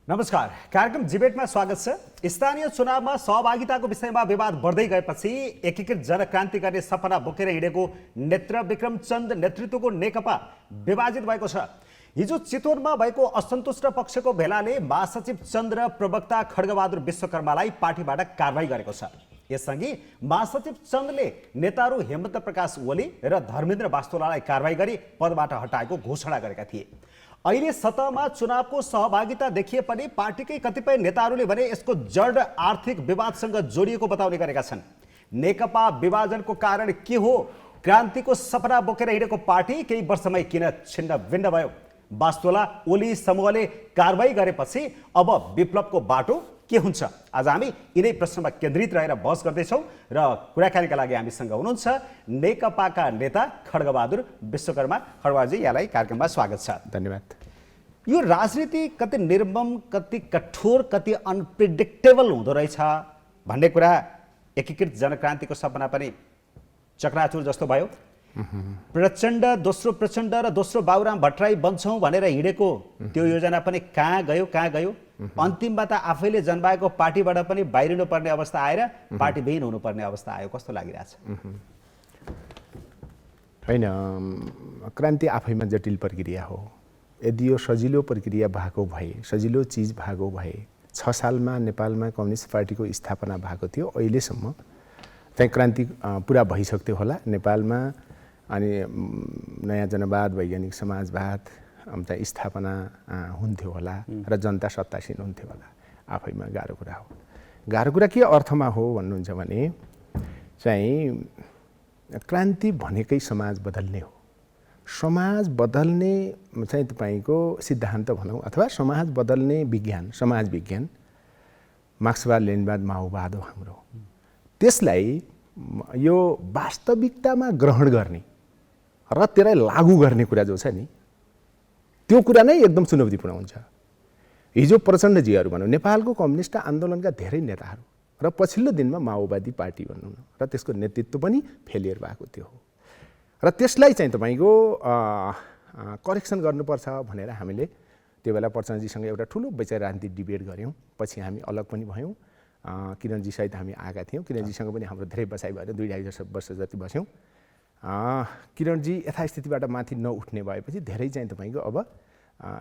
नमस्कार, कार्यक्रम डिबेटमा स्वागत छ। स्थानीय चुनावमा सहभागिताको विषयमा विवाद बढ्दै गएपछि एकीकृत जनक्रान्ति गर्ने सपना बोकेर हिँडेको नेत्र विक्रम चन्द नेतृत्वको नेकपा विभाजित भएको छ। हिजो चितवनमा भएको असन्तुष्ट पक्षको भेलाले महासचिव चन्द र प्रवक्ता खड्गबहादुर विश्वकर्मालाई पार्टीबाट कारबाही गरेको छ। यससँगै महासचिव चन्दले नेताहरू हेमन्त प्रकाश ओली र धर्मेन्द्र वास्तोलालाई कारबाही गरी पदबाट हटाएको घोषणा गरेका थिए। अहिले सतहमा चुनावको सहभागिता देखिए पनि पार्टीकै कतिपय नेताहरूले भने यसको जड आर्थिक विवादसँग जोडिएको बताउने गरेका छन्। नेकपा विभाजनको कारण के हो? क्रान्तिको सपना बोकेर हिँडेको पार्टी केही वर्षमै किन छिन्न भिन्न भयो? वास्तोला ओली समूहले कारबाही गरेपछि अब विप्लवको बाटो के हुन्छ? आज हामी यिनै प्रश्नमा केन्द्रित रहेर बहस गर्दैछौँ र कुराकानीका लागि हामीसँग हुनुहुन्छ नेकपाका नेता खड्गबहादुर विश्वकर्मा। खड्गबहादुरजी, यहाँलाई कार्यक्रममा स्वागत छ। धन्यवाद। यो राजनीति कति निर्मम, कति कठोर, कति अनप्रिडिक्टेबल हुँदो रहेछ भन्ने कुरा एकीकृत जनक्रान्तिको सपना पनि चक्राचुर जस्तो भयो। दोस्रो प्रचण्ड र दोस्रो बाबुराम भट्टराई बन्छौँ भनेर हिँडेको त्यो योजना पनि कहाँ गयो? अन्तिममा त आफैले जन्माएको पार्टीबाट पनि बाहिरिनु पर्ने अवस्था आएर पार्टीविहीन हुनुपर्ने अवस्था आयो। कस्तो लागिरहेछ? होइन, क्रान्ति आफैमा जटिल प्रक्रिया हो। यदि यो सजिलो प्रक्रिया भएको भए, सजिलो चिज भएको भए 6 सालमा नेपालमा कम्युनिस्ट पार्टीको स्थापना भएको थियो। अहिलेसम्म चाहिँ क्रान्ति पुरा भइसक्थ्यो होला नेपालमा। अनि नयाँ जनवाद, वैज्ञानिक समाजवाद चाहिँ स्थापना हुन्थ्यो होला र जनता सत्तासीन हुन्थ्यो होला। आफैमा गाह्रो कुरा हो। गाह्रो कुरा के अर्थमा हो भन्नुहुन्छ भने चाहिँ क्रान्ति भनेकै समाज बदल्ने हो। समाज बदल्ने चाहिँ तपाईँको सिद्धान्त भनौँ अथवा समाज बदल्ने विज्ञान, समाज विज्ञान मार्क्सवाद, लेनिनवाद, माओवाद हो हाम्रो। त्यसलाई यो वास्तविकतामा ग्रहण गर्ने र त्यसलाई लागू गर्ने कुरा जो छ नि, त्यो कुरा नै एकदम चुनौतीपूर्ण हुन्छ। हिजो प्रचण्डजीहरू भनौँ, नेपालको कम्युनिस्ट आन्दोलनका धेरै नेताहरू र पछिल्लो दिनमा माओवादी पार्टी भनौँ न, र त्यसको नेतृत्व पनि फेलियर भएको त्यो हो। र त्यसलाई चाहिँ तपाईँको करेक्सन गर्नुपर्छ भनेर हामीले त्यो बेला प्रचण्डजीसँग एउटा ठुलो विचार राजनीतिक डिबेट गऱ्यौँ। पछि हामी अलग पनि भयौँ। किरणजीसहित हामी आएका थियौँ। किरणजीसँग पनि हाम्रो धेरै बसाइ भएर 2-2.5 वर्ष जति बस्यौँ। किरणजी यथास्थितिबाट माथि नउठ्ने भएपछि धेरै चाहिँ तपाईँको अब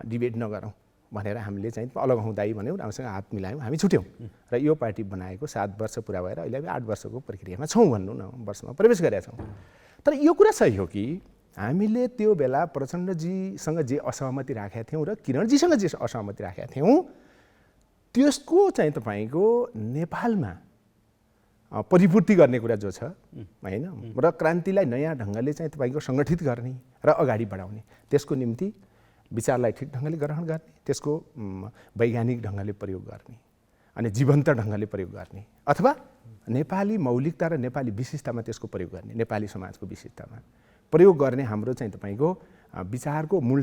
डिबेट नगरौँ भनेर हामीले चाहिँ अलग हौँ दाइ भन्यौँ। राम्रोसँग हात मिलायौँ, हामी छुट्यौँ र यो पार्टी बनाएको 7 वर्ष पुरा भएर अहिले 8 वर्षको प्रक्रियामा छौँ भनौँ न, वर्षमा प्रवेश गरेका छौँ। तर यो कुरा सही हो कि हामीले त्यो बेला प्रचण्डजीसँग जे असहमति राखेका थियौँ र किरणजीसँग जे असहमति राखेका थियौँ त्यसको चाहिँ तपाईँको नेपालमा परिपूर्ति गर्ने कुरा जो छ होइन, र क्रान्तिलाई नयाँ ढङ्गले चाहिँ तपाईँको सङ्गठित गर्ने र अगाडि बढाउने, त्यसको निम्ति विचारलाई ठिक ढङ्गले ग्रहण गर्ने, त्यसको वैज्ञानिक ढङ्गले प्रयोग गर्ने अनि जीवन्त ढङ्गले प्रयोग गर्ने, अथवा नेपाली मौलिकता र नेपाली विशेषतामा त्यसको प्रयोग गर्ने, नेपाली समाजको विशेषतामा प्रयोग गर्ने हाम्रो चाहिँ तपाईँको विचारको मूल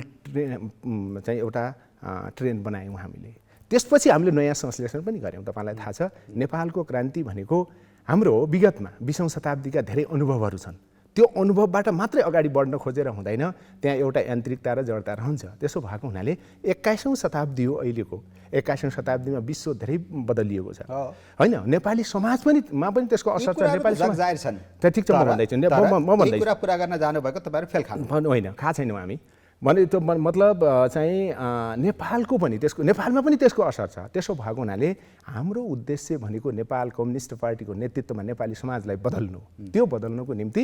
चाहिँ एउटा ट्रेन्ड बनायौँ हामीले। त्यसपछि हामीले नयाँ संश्लेषण पनि गऱ्यौँ। तपाईँलाई थाहा छ नेपालको क्रान्ति भनेको हाम्रो विगतमा 20औं शताब्दीका धेरै अनुभवहरू छन्। त्यो अनुभवबाट मात्रै अगाडि बढ्न खोजेर हुँदैन, त्यहाँ एउटा यान्त्रिकता र जडता रहन्छ। त्यसो भएको हुनाले 21औं शताब्दी हो अहिलेको। 21औं शताब्दीमा विश्व धेरै बदलिएको छ होइन। नेपाली समाज पनि त्यसको असर छ। नेपाली समाज जाहेर छन्। ठिक छ, म भन्दैछु कुरा पुरा गर्न जानुभएको तपाईँहरू फेल खानु होइन, खा छैनौँ हामी भने त्यो मतलब चाहिँ नेपालको पनि त्यसको, नेपालमा पनि त्यसको असर छ। त्यसो भएको हुनाले हाम्रो उद्देश्य भनेको नेपाल कम्युनिस्ट पार्टीको नेतृत्वमा नेपाली समाजलाई बदल्नु। त्यो बदल्नुको निम्ति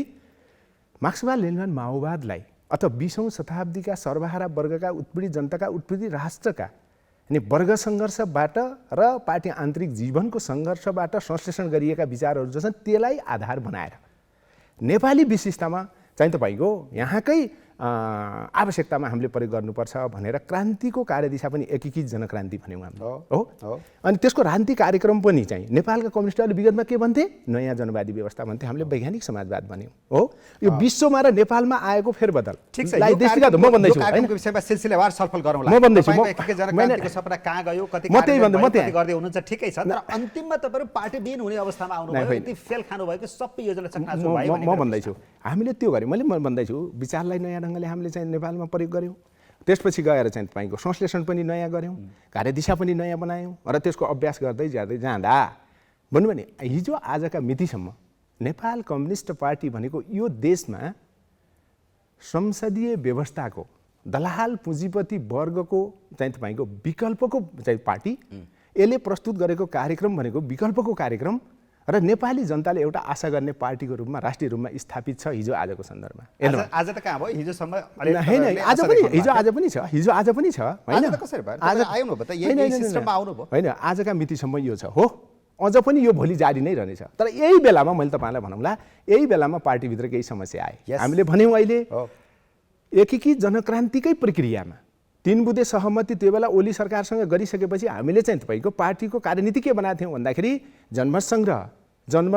मार्क्सवाद, लेनिनवाद, माओवादलाई अथवा 20औं शताब्दीका सर्वहारा वर्गका उत्पीडित जनताका उत्पीडित राष्ट्रका अनि वर्ग सङ्घर्षबाट र पार्टी आन्तरिक जीवनको सङ्घर्षबाट संश्लेषण गरिएका विचारहरू जो छन् त्यसलाई आधार बनाएर नेपाली विशेषतामा चाहिँ तपाईँको यहाँकै आवश्यकतामा हामीले प्रयोग गर्नुपर्छ भनेर क्रान्तिको कार्यदिशा पनि एकीकृत जनक्रान्ति भन्यौँ हामीले हो। अनि त्यसको राजनीतिक कार्यक्रम पनि चाहिँ नेपालका कम्युनिस्टहरूले विगतमा के भन्थे? नयाँ जनवादी व्यवस्था भन्थे। हामीले वैज्ञानिक समाजवाद भन्यौँ हो। यो विश्वमा र नेपालमा आएको फेरबदल ठिक छ। म भन्दैछु कार्यक्रमको विषयमा सिलसिलावार छलफल गरौँला। म भन्दैछु एकीकृत जनक्रान्तिको सपना कहाँ गयो, कति गर्दै हुनुहुन्छ, ठिकै छ। तर अन्तिममा तपाईँहरू पार्टीविहीन हुने अवस्थामा आउनुभयो, यति फेल खानुभयो कि सबै योजना चकनाचुर भयो। म भन्दैछु हामीले त्यो गऱ्यौँ। म भन्दैछु विचारलाई नयाँ ढङ्गले हामीले चाहिँ नेपालमा प्रयोग गऱ्यौँ। त्यसपछि गएर चाहिँ तपाईँको संश्लेषण पनि नयाँ गऱ्यौँ, कार्यदिशा पनि नयाँ बनायौँ र त्यसको अभ्यास गर्दै जाँदा भन्नु भने हिजो आजका मितिसम्म नेपाल कम्युनिस्ट पार्टी भनेको यो देशमा संसदीय व्यवस्थाको दलाल पुँजीपति वर्गको चाहिँ तपाईँको विकल्पको चाहिँ पार्टी, यसले प्रस्तुत गरेको कार्यक्रम भनेको विकल्पको कार्यक्रम र नेपाली जनताले एउटा आशा गर्ने पार्टीको रूपमा राष्ट्रिय रूपमा स्थापित छ हिजो आजको सन्दर्भमा। आज त कहाँ भयो हिजोसम्म? होइन, हिजो आज पनि छ होइन, होइन आजका मितिसम्म यो छ हो, अझ पनि यो भोलि जारी नै रहनेछ। तर यही बेलामा मैले तपाईँलाई भनौँला, यही बेलामा पार्टीभित्र केही समस्या आए। हामीले भन्यौँ अहिले एकीकृत जनक्रान्तिकै प्रक्रियामा 3 बुँदे सहमति त्यो बेला ओली सरकारसँग गरिसकेपछि हामीले चाहिँ तपाईँको पार्टीको कार्यनीति के बनाएको थियौँ भन्दाखेरि जनमत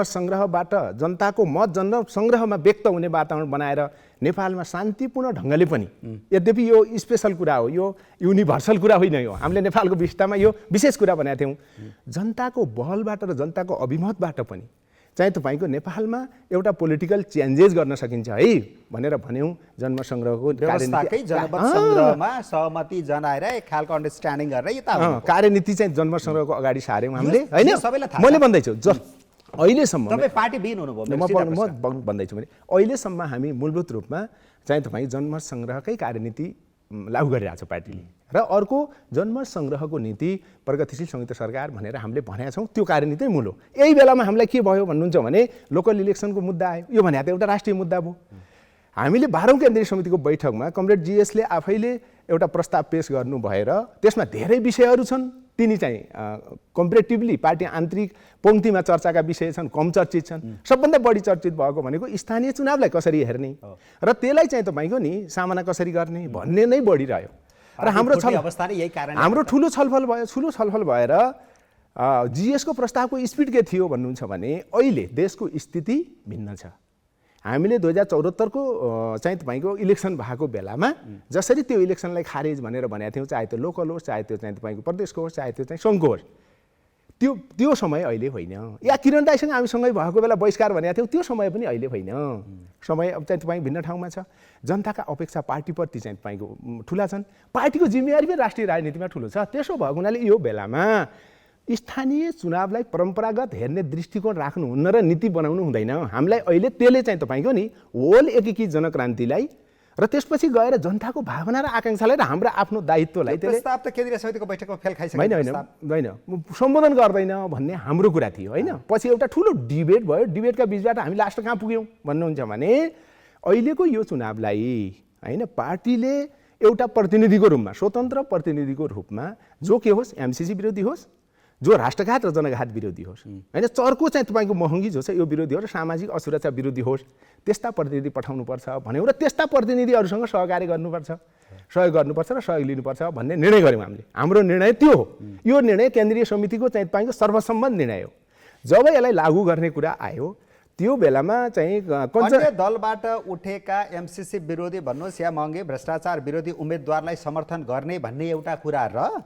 सङ्ग्रहबाट जनताको मत जनसङ्ग्रहमा व्यक्त हुने वातावरण बनाएर नेपालमा शान्तिपूर्ण ढङ्गले पनि, यद्यपि यो स्पेसल कुरा हो, यो युनिभर्सल कुरा होइन, यो हामीले नेपालको विस्तारमा यो विशेष कुरा बनाएका थियौँ, जनताको बहलबाट र जनताको अभिमतबाट पनि चाहिँ तपाईँको नेपालमा एउटा पोलिटिकल चेन्जेस गर्न सकिन्छ है भनेर भन्यौँ। जन्म सङ्ग्रहको सङ्ग्रहमा सहमति जनाएर एक खालको अन्डरस्ट्यान्डिङ गरेर कार्यनीति चाहिँ जन्म सङ्ग्रहको अगाडि सार्यौँ हामीले होइन। मैले भन्दैछु अहिलेसम्म पार्टी बिन हुनुभयो, म भन्दैछु भने अहिलेसम्म हामी मूलभूत रूपमा चाहिँ तपाईँ जन्म सङ्ग्रहकै कार्यनीति लागू गरिरहेको छ पार्टीले, र अर्को जन्म सङ्ग्रहको नीति प्रगतिशील संयुक्त सरकार भनेर हामीले भनेका छौँ, त्यो कार्यनीति मूल हो। यही बेलामा हामीलाई के भयो भन्नुहुन्छ भने लोकल इलेक्सनको मुद्दा आयो, यो भने त एउटा राष्ट्रिय मुद्दा भयो। हामीले 12औं केन्द्रीय समितिको बैठकमा कमरेड जीएसले आफैले एउटा प्रस्ताव पेश गर्नु भएर त्यसमा धेरै विषयहरू छन्, तिनी चाहिँ कम्पेरेटिभली पार्टी आन्तरिक पङ्क्तिमा चर्चाका विषय छन्, कम चर्चित छन्। सबभन्दा बढी चर्चित भएको भनेको स्थानीय चुनावलाई कसरी हेर्ने र त्यसलाई चाहिँ तपाईँको नि सामना कसरी गर्ने भन्ने नै बढिरह्यो र हाम्रो ठुलो छलफल भएर जीएसको प्रस्तावको स्पिड के थियो भन्नुहुन्छ भने अहिले देशको स्थिति भिन्न छ। हामीले 2074 को चाहिँ तपाईँको इलेक्सन भएको बेलामा जसरी त्यो इलेक्सनलाई खारेज भनेर भनेका थियौँ, चाहे त्यो लोकल होस्, चाहे त्यो चाहिँ तपाईँको प्रदेशको होस्, चाहे त्यो चाहिँ सङ्घको होस्, त्यो समय अहिले होइन। या किरण दाइसँग हामीसँगै भएको बेला बहिष्कार भनेको थियौँ, त्यो समय पनि अहिले होइन। समय अब चाहिँ तपाईँ भिन्न ठाउँमा छ। जनताका अपेक्षा पार्टीप्रति चाहिँ तपाईँको ठुला छन्, पार्टीको जिम्मेवारी पनि राष्ट्रिय राजनीतिमा ठुलो छ। त्यसो भएको हुनाले यो बेलामा स्थानीय चुनावलाई परम्परागत हेर्ने दृष्टिकोण राख्नुहुन्न र नीति बनाउनु हुँदैन। हामीलाई अहिले त्यसले चाहिँ तपाईँको नि होल एकीकृत जनक्रान्तिलाई र त्यसपछि गएर जनताको भावना र आकाङ्क्षालाई र हाम्रो आफ्नो दायित्वलाई प्रस्ताव त केन्द्रीय समितिको बैठकमा फेल खाइसक्यो। होइन सम्बोधन गर्दैन भन्ने हाम्रो कुरा थियो होइन। पछि एउटा ठुलो डिबेट भयो, डिबेटका बिचबाट हामी लास्ट कहाँ पुग्यौँ भन्नुहुन्छ भने अहिलेको यो चुनावलाई होइन पार्टीले एउटा प्रतिनिधिको रूपमा, स्वतन्त्र प्रतिनिधिको रूपमा जो के होस्, एमसिसी विरोधी होस्, जो राष्ट्रघात र जनघात विरोधी होस् होइन, चर्को चाहिँ तपाईँको महँगी जो छ यो विरोधी होस्, सामाजिक असुरक्षा विरोधी होस्, त्यस्ता प्रतिनिधि पठाउनुपर्छ भन्यौँ र त्यस्ता प्रतिनिधिहरूसँग सहकार्य गर्नुपर्छ, सहयोग गर्नुपर्छ र सहयोग लिनुपर्छ भन्ने निर्णय गऱ्यौँ हामीले। हाम्रो निर्णय त्यो हो। यो निर्णय केन्द्रीय समितिको चाहिँ तपाईँको सर्वसम्मत निर्णय हो। जब यसलाई लागू गर्ने कुरा आयो त्यो बेलामा चाहिँ अन्य दलबाट उठेका एमसिसी विरोधी भन्नुहोस् या महँगी भ्रष्टाचार विरोधी उम्मेदवारलाई समर्थन गर्ने भन्ने एउटा कुरा र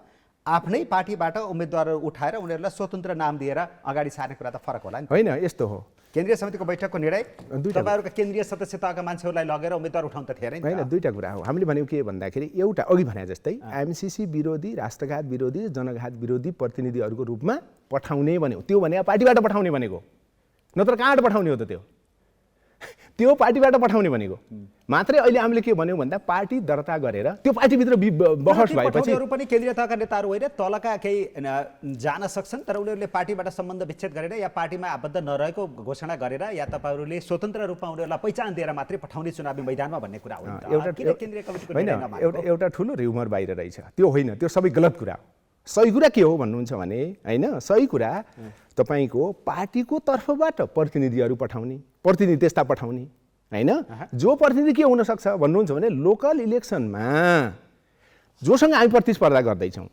आफ्नै पार्टीबाट उम्मेदवारहरू उठाएर उनीहरूलाई स्वतन्त्र नाम दिएर अगाडि सार्ने कुरा त फरक होला नि। होइन यस्तो हो, केन्द्रीय समितिको बैठकको निर्णय तपाईँहरूका केन्द्रीय सदस्यताका मान्छेहरूलाई लगेर उम्मेदवार उठाउन त थिएन। होइन दुईवटा कुरा हो। हामीले भनेको के भन्दाखेरि एउटा अघि भने जस्तै एमसिसी विरोधी, राष्ट्रघात विरोधी, जनघात विरोधी प्रतिनिधिहरूको रूपमा पठाउने भन्यो। त्यो भने पार्टीबाट पठाउने भनेको, नत्र कहाँबाट पठाउने हो त? त्यो पार्टीबाट पठाउने भनेको मात्रै। अहिले हामीले के भन्यौँ भन्दा पार्टी दर्ता गरेर त्यो पार्टीभित्र बहस भएपछि पनि केन्द्रीय तहका नेताहरू होइन, तलका केही जान सक्छन्, तर उनीहरूले पार्टीबाट सम्बन्ध विच्छेद गरेर या पार्टीमा आबद्ध नरहेको घोषणा गरेर या तपाईँहरूले स्वतन्त्र रूपमा उनीहरूलाई पहिचान दिएर मात्रै पठाउने चुनावी मैदानमा भन्ने कुरा हो। एउटा ठुलो र्युमर बाहिर रहेछ, त्यो होइन, त्यो सबै गलत कुरा हो। सही कुरा के हो भन्नुहुन्छ भने होइन, सही कुरा तपाईँको पार्टीको तर्फबाट प्रतिनिधिहरू पठाउने, प्रतिनिधि त्यस्ता पठाउने होइन। जो प्रतिनिधि के हुनसक्छ भन्नुहुन्छ भने लोकल इलेक्सनमा जोसँग हामी प्रतिस्पर्धा गर्दैछौँ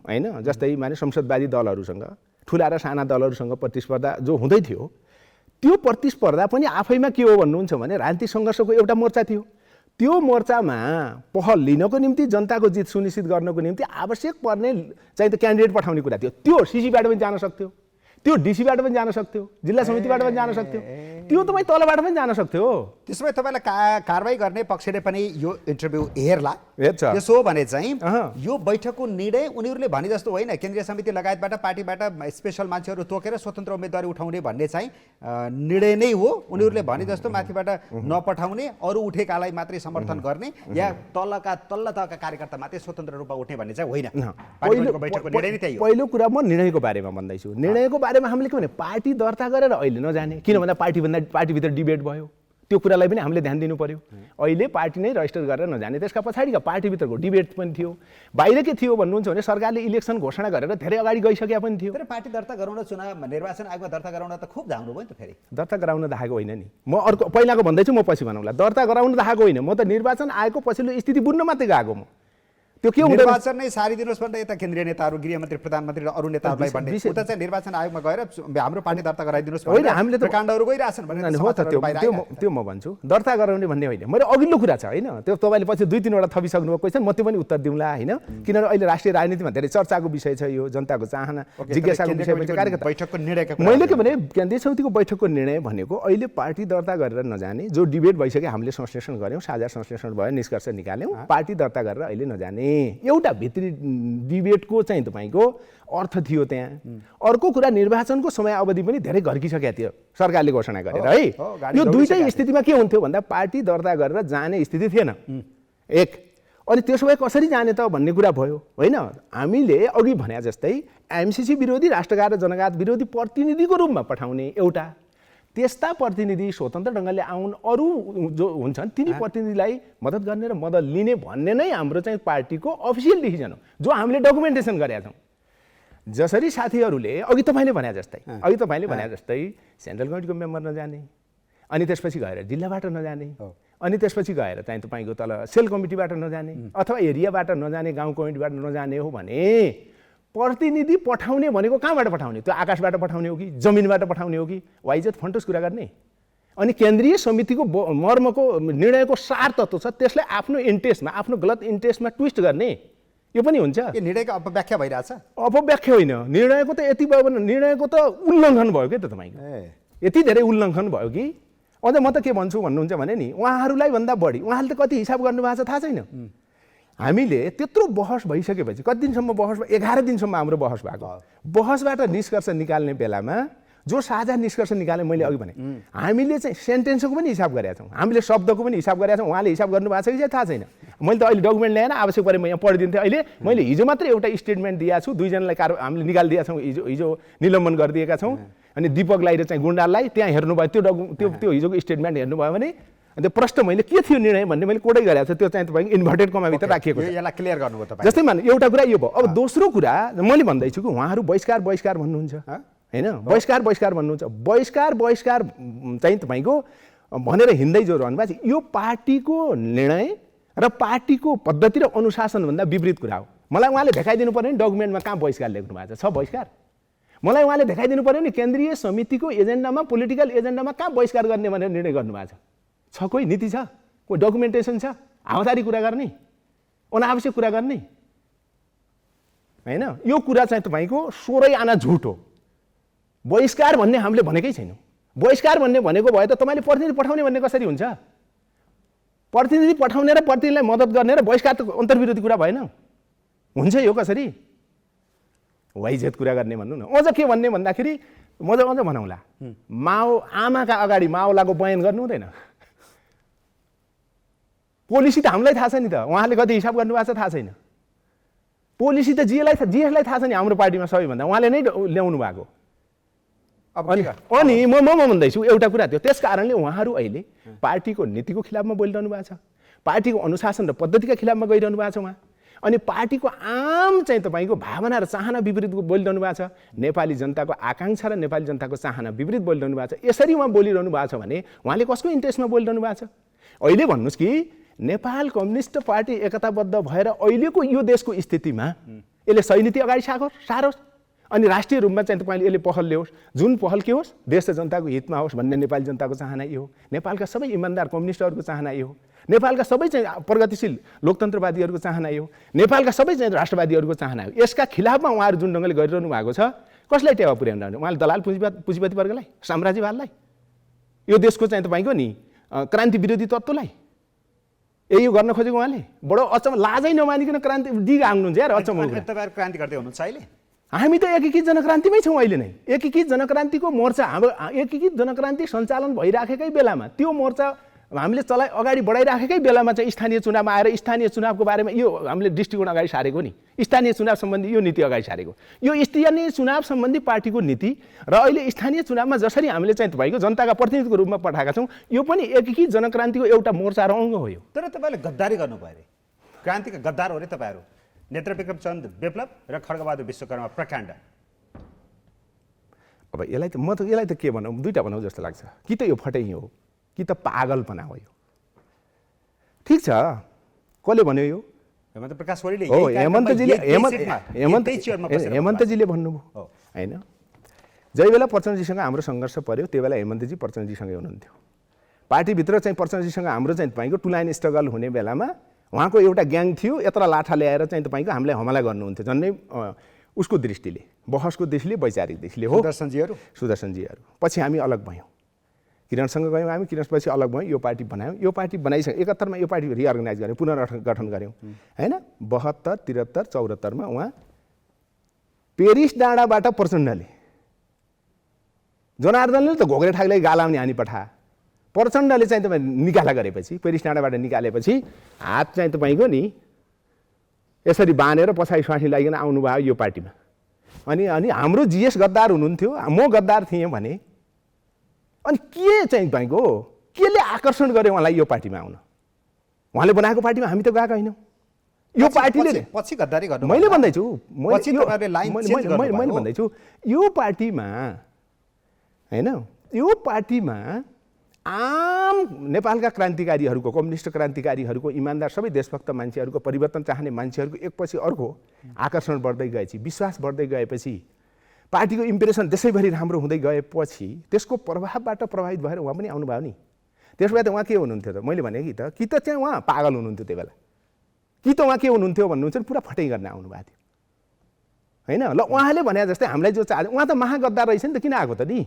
होइन, जस्तै माने संसदवादी दलहरूसँग, ठुला र साना दलहरूसँग प्रतिस्पर्धा जो हुँदै थियो, त्यो प्रतिस्पर्धा पनि आफैमा के हो भन्नुहुन्छ भने राजनीतिक सङ्घर्षको एउटा मोर्चा थियो। त्यो मोर्चामा पहल लिनको निम्ति, जनताको जित सुनिश्चित गर्नको निम्ति आवश्यक पर्ने चाहिँ त क्यान्डिडेट पठाउने कुरा थियो। त्यो सिसीबाट पनि जान सक्थ्यो, त्यो डिसीबाट पनि जान सक्थ्यो, जिल्ला समितिबाट पनि जान सक्थ्यो, त्यो तपाईँ तलबाट पनि जान सक्थ्यो। त्यसो भए तपाईँलाई कारवाही गर्ने पक्षले पनि यो इन्टरभ्यू हेर्ला हेर्छ। यसो हो भने चाहिँ अहँ। यो बैठकको निर्णय उनीहरूले भने जस्तो होइन, केन्द्रीय समिति लगायतबाट पार्टीबाट स्पेशल मान्छेहरू तोकेर स्वतन्त्र उम्मेदवारी उठाउने भन्ने चाहिँ निर्णय नै हो। उनीहरूले भने जस्तो माथिबाट नपठाउने, अरू उठेकालाई मात्रै समर्थन गर्ने या तल्ला तहका कार्यकर्ता मात्रै स्वतन्त्र रूपमा उठ्ने भन्ने चाहिँ होइन। पार्टीको बैठकको निर्णय नै त्यही हो। पहिलो कुरा म निर्णयको बारेमा भन्दैछु। निर्णयको बारेमा हामीले के भने पार्टी दर्ता गरेर अहिले नजाने, किन भन्दा पार्टीभित्र डिबेट भयो, त्यो कुरालाई पनि हामीले ध्यान दिनु पर्यो। अहिले पार्टी नै रजिस्टर गरेर नजाने, त्यसका पछाडिका पार्टीभित्रको डिबेट पनि थियो। बाहिर के थियो भन्नुहुन्छ भने सरकारले इलेक्सन घोषणा गरेर धेरै अगाडि गइसकेका पनि थियो। तर पार्टी दर्ता गराउन चुनाव निर्वाचन आयोगमा दर्ता गराउन त खुब धाउनु भयो नि त फेरि। दर्ता गराउन देखाएको होइन नि, म अर्को पहिलाको भन्दैछु, म पछि भनौँला। दर्ता गराउन देखाएको होइन, म त निर्वाचन आयोगको पछिल्लो स्थिति बुझ्न मात्रै गएको। म त्यो के हुँदैन, निर्वाचन नै सारिदिनुहोस् भनेर यता केन्द्रीय नेताहरू, गृहमन्त्री, प्रधानमन्त्री र अरू नेताहरूलाई भन्ने, उता चाहिँ निर्वाचन आयोगमा गएर हाम्रो पार्टी दर्ता गराइदिनुहोस् होइन। हामीले त काण्डहरू गइरहेछन् भनेर हो त, त्यो म भन्छु। दर्ता गराउने भन्ने होइन, मैले अघिल्लो कुरा छ होइन, त्यो तपाईँले पछि 2-3वटा थपिसक्नुभयो क्वेसन, म त्यो पनि उत्तर दिउँला होइन। किनभने अहिले राष्ट्रिय राजनीतिमा धेरै चर्चाको विषय छ यो, जनताको चाहना जिज्ञासाको विषय पनि कार्यकर्ता बैठकको निर्णयको मैले के भने केन्द्रीय समितिको बैठकको निर्णय भनेको अहिले पार्टी दर्ता गरेर नजाने, जो डिबेट भइसक्यो हामीले संश्लेषण गऱ्यौँ, साझा संश्लेषण भयो, निष्कर्ष निकाल्यौँ, पार्टी दर्ता गरेर अहिले नजाने। एउटा भित्री डिबेटको चाहिँ तपाईँको अर्थ थियो त्यहाँ। अर्को कुरा निर्वाचनको समय अवधि पनि धेरै घर्किसकेको थियो सरकारले घोषणा गरेर है। यो दुईटै स्थितिमा के हुन्थ्यो भन्दा पार्टी दर्ता गरेर जाने स्थिति थिएन एक। अनि त्यसो भए कसरी जाने त भन्ने कुरा भयो होइन। हामीले अघि भने जस्तै एमसीसी विरोधी, राष्ट्रघात र जनघात विरोधी प्रतिनिधिको रूपमा पठाउने एउटा, त्यस्ता प्रतिनिधि स्वतन्त्र ढङ्गले आउन्, अरू जो हुन्छन् तिनी प्रतिनिधिलाई मद्दत गर्ने र मद्दत लिने भन्ने नै हाम्रो चाहिँ पार्टीको अफिसियल डिसिजन हो, जो हामीले डकुमेन्टेसन गरेका छौँ। जसरी साथीहरूले अघि तपाईँले भने जस्तै सेन्ट्रल कमिटीको मेम्बर नजाने, अनि त्यसपछि गएर जिल्लाबाट नजाने, अनि त्यसपछि गएर चाहिँ तपाईँको तल सेल कमिटीबाट नजाने अथवा एरियाबाट नजाने, गाउँ कमिटीबाट नजाने हो भने प्रतिनिधि पठाउने भनेको कहाँबाट पठाउने? त्यो आकाशबाट पठाउने हो कि जमिनबाट पठाउने हो कि? वाइजत फन्टोस कुरा गर्ने। अनि केन्द्रीय समितिको मर्मको निर्णयको सार तत्त्व छ, त्यसलाई आफ्नो इन्ट्रेस्टमा, आफ्नो गलत इन्ट्रेस्टमा ट्विस्ट गर्ने, यो पनि हुन्छ। यो निर्णयको अपव्याख्या भइरहेछ। अपव्याख्या होइन, निर्णयको त यति भयो भने निर्णयको त उल्लङ्घन भयो कि त तपाईँको, यति धेरै उल्लङ्घन भयो कि। अझ म त के भन्छु भन्नुहुन्छ भने नि, उहाँहरूलाई भन्दा बढी उहाँले त कति हिसाब गर्नुभएको छ थाहा छैन। हामीले त्यत्रो बहस भइसकेपछि कति दिनसम्म बहस, 11 दिनसम्म हाम्रो बहस भएको, बहसबाट निष्कर्ष निकाल्ने बेलामा जो साझा निष्कर्ष निकाले, मैले अघि भने हामीले चाहिँ सेन्टेन्सको पनि हिसाब गरेका छौँ, हामीले शब्दको पनि हिसाब गरेका छौँ। उहाँले हिसाब गर्नु भएको छ कि थाहा छैन, मैले त अहिले डकुमेन्ट ल्याएन, आवश्यक परे म यहाँ पढिदिन्थेँ। अहिले मैले हिजो मात्रै एउटा स्टेटमेन्ट दिएको छु, दुईजनालाई हामीले निकालिदिएका छौँ, हिजो निलम्बन गरिदिएका छौँ। अनि दीपकलाई र चाहिँ गुण्डालाई त्यहाँ हेर्नुभयो, त्यो हिजोको स्टेटमेन्ट हेर्नुभयो भने त्यो प्रश्न मैले के थियो निर्णय भन्ने मैले कोडै गरेको छु, त्यो चाहिँ तपाईँको इन्भर्टेड कमाभित्र राखिएको छ। यसलाई क्लियर गर्नुभयो तपाईँ। जस्तै मान एउटा कुरा यो भयो। अब दोस्रो कुरा मैले भन्दैछु कि उहाँहरू बहिष्कार भन्नुहुन्छ होइन, बहिष्कार भन्नुहुन्छ। बहिष्कार चाहिँ तपाईँको भनेर हिँड्दै जो रहनु भएको छ, यो पार्टीको निर्णय र पार्टीको पद्धति र अनुशासनभन्दा विपरीत कुरा हो। मलाई उहाँले देखाइदिनु पर्यो नि डकुमेन्टमा कहाँ बहिष्कार लेख्नु भएको छ बहिष्कार। मलाई उहाँले देखाइदिनु पर्यो नि केन्द्रीय समितिको एजेन्डामा, पोलिटिकल एजेन्डामा कहाँ बहिष्कार गर्ने भनेर निर्णय गर्नुभएको छ। कोही नीति छ, कोही डकुमेन्टेसन छ, हावादारी कुरा गर्ने, अनावश्यक कुरा गर्ने होइन। यो कुरा चाहिँ तपाईँको 16 आना झुट हो। बहिष्कार भन्ने हामीले भनेकै छैनौँ। बहिष्कार भन्ने भनेको भए त तपाईँले प्रतिनिधि पठाउने भन्ने कसरी हुन्छ? प्रतिनिधि पठाउने र प्रतिनिधिलाई मद्दत गर्ने र बहिष्कार त अन्तर्विरोधी कुरा भएन, हुन्छ यो कसरी? वाइजेत कुरा गर्ने भन्नु न। अझ के भन्ने भन्दाखेरि अझ भनौँला, आमाका अगाडि माओलाको बयान गर्नु हुँदैन। पोलिसी त हामीलाई थाहा छ नि त, उहाँले कति हिसाब गर्नुभएको छ थाहा छैन। पोलिसी त जीएसलाई थाहा छ नि हाम्रो पार्टीमा सबैभन्दा, उहाँले नै ल्याउनु भएको। अनि म भन्दैछु एउटा कुरा थियो, त्यस कारणले उहाँहरू अहिले पार्टीको नीतिको खिलाफमा बोलिरहनु भएको छ, पार्टीको अनुशासन र पद्धतिका खिलाफमा गइरहनु भएको छ उहाँ। अनि पार्टीको आम चाहिँ तपाईँको भावना र चाहना विपरीत बोलिरहनु भएको छ, नेपाली जनताको आकाङ्क्षा र नेपाली जनताको चाहना विपरीत बोलिरहनु भएको छ। यसरी उहाँ बोलिरहनु भएको छ भने उहाँले कसको इन्ट्रेस्टमा बोलिरहनु भएको छ? अहिले भन्नुहोस् कि नेपाल कम्युनिस्ट पार्टी एकताबद्ध भएर अहिलेको यो देशको स्थितिमा यसले सही नीति अगाडि सारोस् अनि राष्ट्रिय रूपमा चाहिँ तपाईँले यसले पहल ल्याओस्, जुन पहल के होस् देश र जनताको हितमा होस् भन्ने नेपाली जनताको चाहना यो हो। नेपालका सबै इमान्दार कम्युनिस्टहरूको चाहना यो हो। नेपालका सबै चाहिँ प्रगतिशील लोकतन्त्रवादीहरूको चाहना यो हो। नेपालका सबै चाहिँ राष्ट्रवादीहरूको चाहना हो। यसका खिलाफमा उहाँहरू जुन ढङ्गले गरिरहनु भएको छ, कसलाई टेवा पुर्याउनु? उहाँले दलाल पुँजीपति वर्गलाई, साम्राज्यवादलाई, यो देशको चाहिँ तपाईँको नि क्रान्ति विरोधी तत्त्वलाई, यही गर्न खोजेको उहाँले बडो अचम्म लाजै नमानिकन क्रान्ति दिगा आउनुहुन्छ यार अचम्म अनि तपाईँहरू क्रान्ति गर्दै हुनुहुन्छ अहिले हामी त एकीकृत जनक्रान्तिमै छौँ अहिले नै एकीकृत जनक्रान्तिको मोर्चा हाम्रो एकीकृत जनक्रान्ति सञ्चालन भइराखेकै बेलामा त्यो मोर्चा हामीले अगाडि बढाइराखेकै बेलामा चाहिँ स्थानीय चुनावमा आएर स्थानीय चुनावको बारेमा यो हामीले दृष्टिकोण अगाडि सारेको नि स्थानीय चुनाव सम्बन्धी यो नीति अगाडि सारेको यो स्थानीय चुनाव सम्बन्धी पार्टीको नीति र अहिले स्थानीय चुनावमा जसरी हामीले चाहिँ तपाईँको जनताका प्रतिनिधिको रूपमा पठाएका छौँ यो पनि एकीकृत जनक्रान्तिको एउटा मोर्चा र अङ्ग हो यो तर तपाईँले गद्दारी गर्नुभयो अरे क्रान्तिका गद्दार हो अरे तपाईँहरू नेत्रविक्रम चन्द विप्लव र खड्गबहादुर विश्वकर्मा प्रकाण्ड अब यसलाई त के भनौँ दुईवटा भनौँ जस्तो लाग्छ कि त यो फटै हो कि त पागलपना हो यो ठिक छ कसले भन्यो यो हेमन्त प्रकाश ओलीले हो हेमन्तजीले भन्नुभयो होइन जै बेला प्रचण्डजीसँग हाम्रो सङ्घर्ष पर्यो त्यो बेला हेमन्तजी प्रचण्डजीसँगै हुनुहुन्थ्यो पार्टीभित्र चाहिँ प्रचण्डजीसँग हाम्रो चाहिँ तपाईँको टु लाइन स्ट्रगल हुने बेलामा उहाँको एउटा ग्याङ थियो यत्र लाठा ल्याएर चाहिँ तपाईँको हामीलाई हमला गर्नुहुन्थ्यो झन्डै उसको दृष्टिले बहसको दृष्टिले वैचारिक दृष्टिले हो सुदर्शनजीहरू पछि हामी अलग भयौँ किरणसँग गयौँ हामी किरणपछि अलग भयौँ यो पार्टी बनायौँ यो पार्टी बनाइसक्यो 71मा यो पार्टी रिअर्गनाइज गऱ्यौँ पुनर्गठन गऱ्यौँ होइन 72, 73, 74मा उहाँ पेरिस डाँडाबाट प्रचण्डले जनार्दनले त घोक्रे ठाकले गालाउने हानी पठा प्रचण्डले चाहिँ तपाईँ निकाला गरेपछि पेरिस डाँडाबाट निकालेपछि हात चाहिँ तपाईँको नि यसरी बाँधेर पछाडि स्वासी लागिकन आउनुभयो यो पार्टीमा अनि हाम्रो जिएस गद्दार हुनुहुन्थ्यो म गद्दार थिएँ भने अनि के चाहिँ तपाईँको केले आकर्षण गर्यो उहाँलाई यो पार्टीमा आउन उहाँले बनाएको पार्टीमा हामी त गएका होइनौँ यो पार्टीले पछि गद्दारी गर्नु मैले भन्दैछु मैले भन्दैछु यो पार्टीमा होइन यो पार्टीमा आम नेपालका क्रान्तिकारीहरूको कम्युनिस्ट क्रान्तिकारीहरूको इमान्दार सबै देशभक्त मान्छेहरूको परिवर्तन चाहने मान्छेहरूको एकपछि अर्को आकर्षण बढ्दै गएपछि विश्वास बढ्दै गएपछि पार्टीको इम्प्रेसन देशैभरि राम्रो हुँदै गएपछि त्यसको प्रभावबाट प्रभावित भएर उहाँ पनि आउनुभयो नि त्यसो भए त उहाँ के हुनुहुन्थ्यो त मैले भने कि त चाहिँ उहाँ पागल हुनुहुन्थ्यो त्यो बेला कि त उहाँ के हुनुहुन्थ्यो भन्नुहुन्छ नि पुरा फटाइ गर्न आउनुभएको थियो होइन ल उहाँले भने जस्तै हामीलाई जो चाह उहाँ त महागद्दार रहेछ नि त किन आएको त नि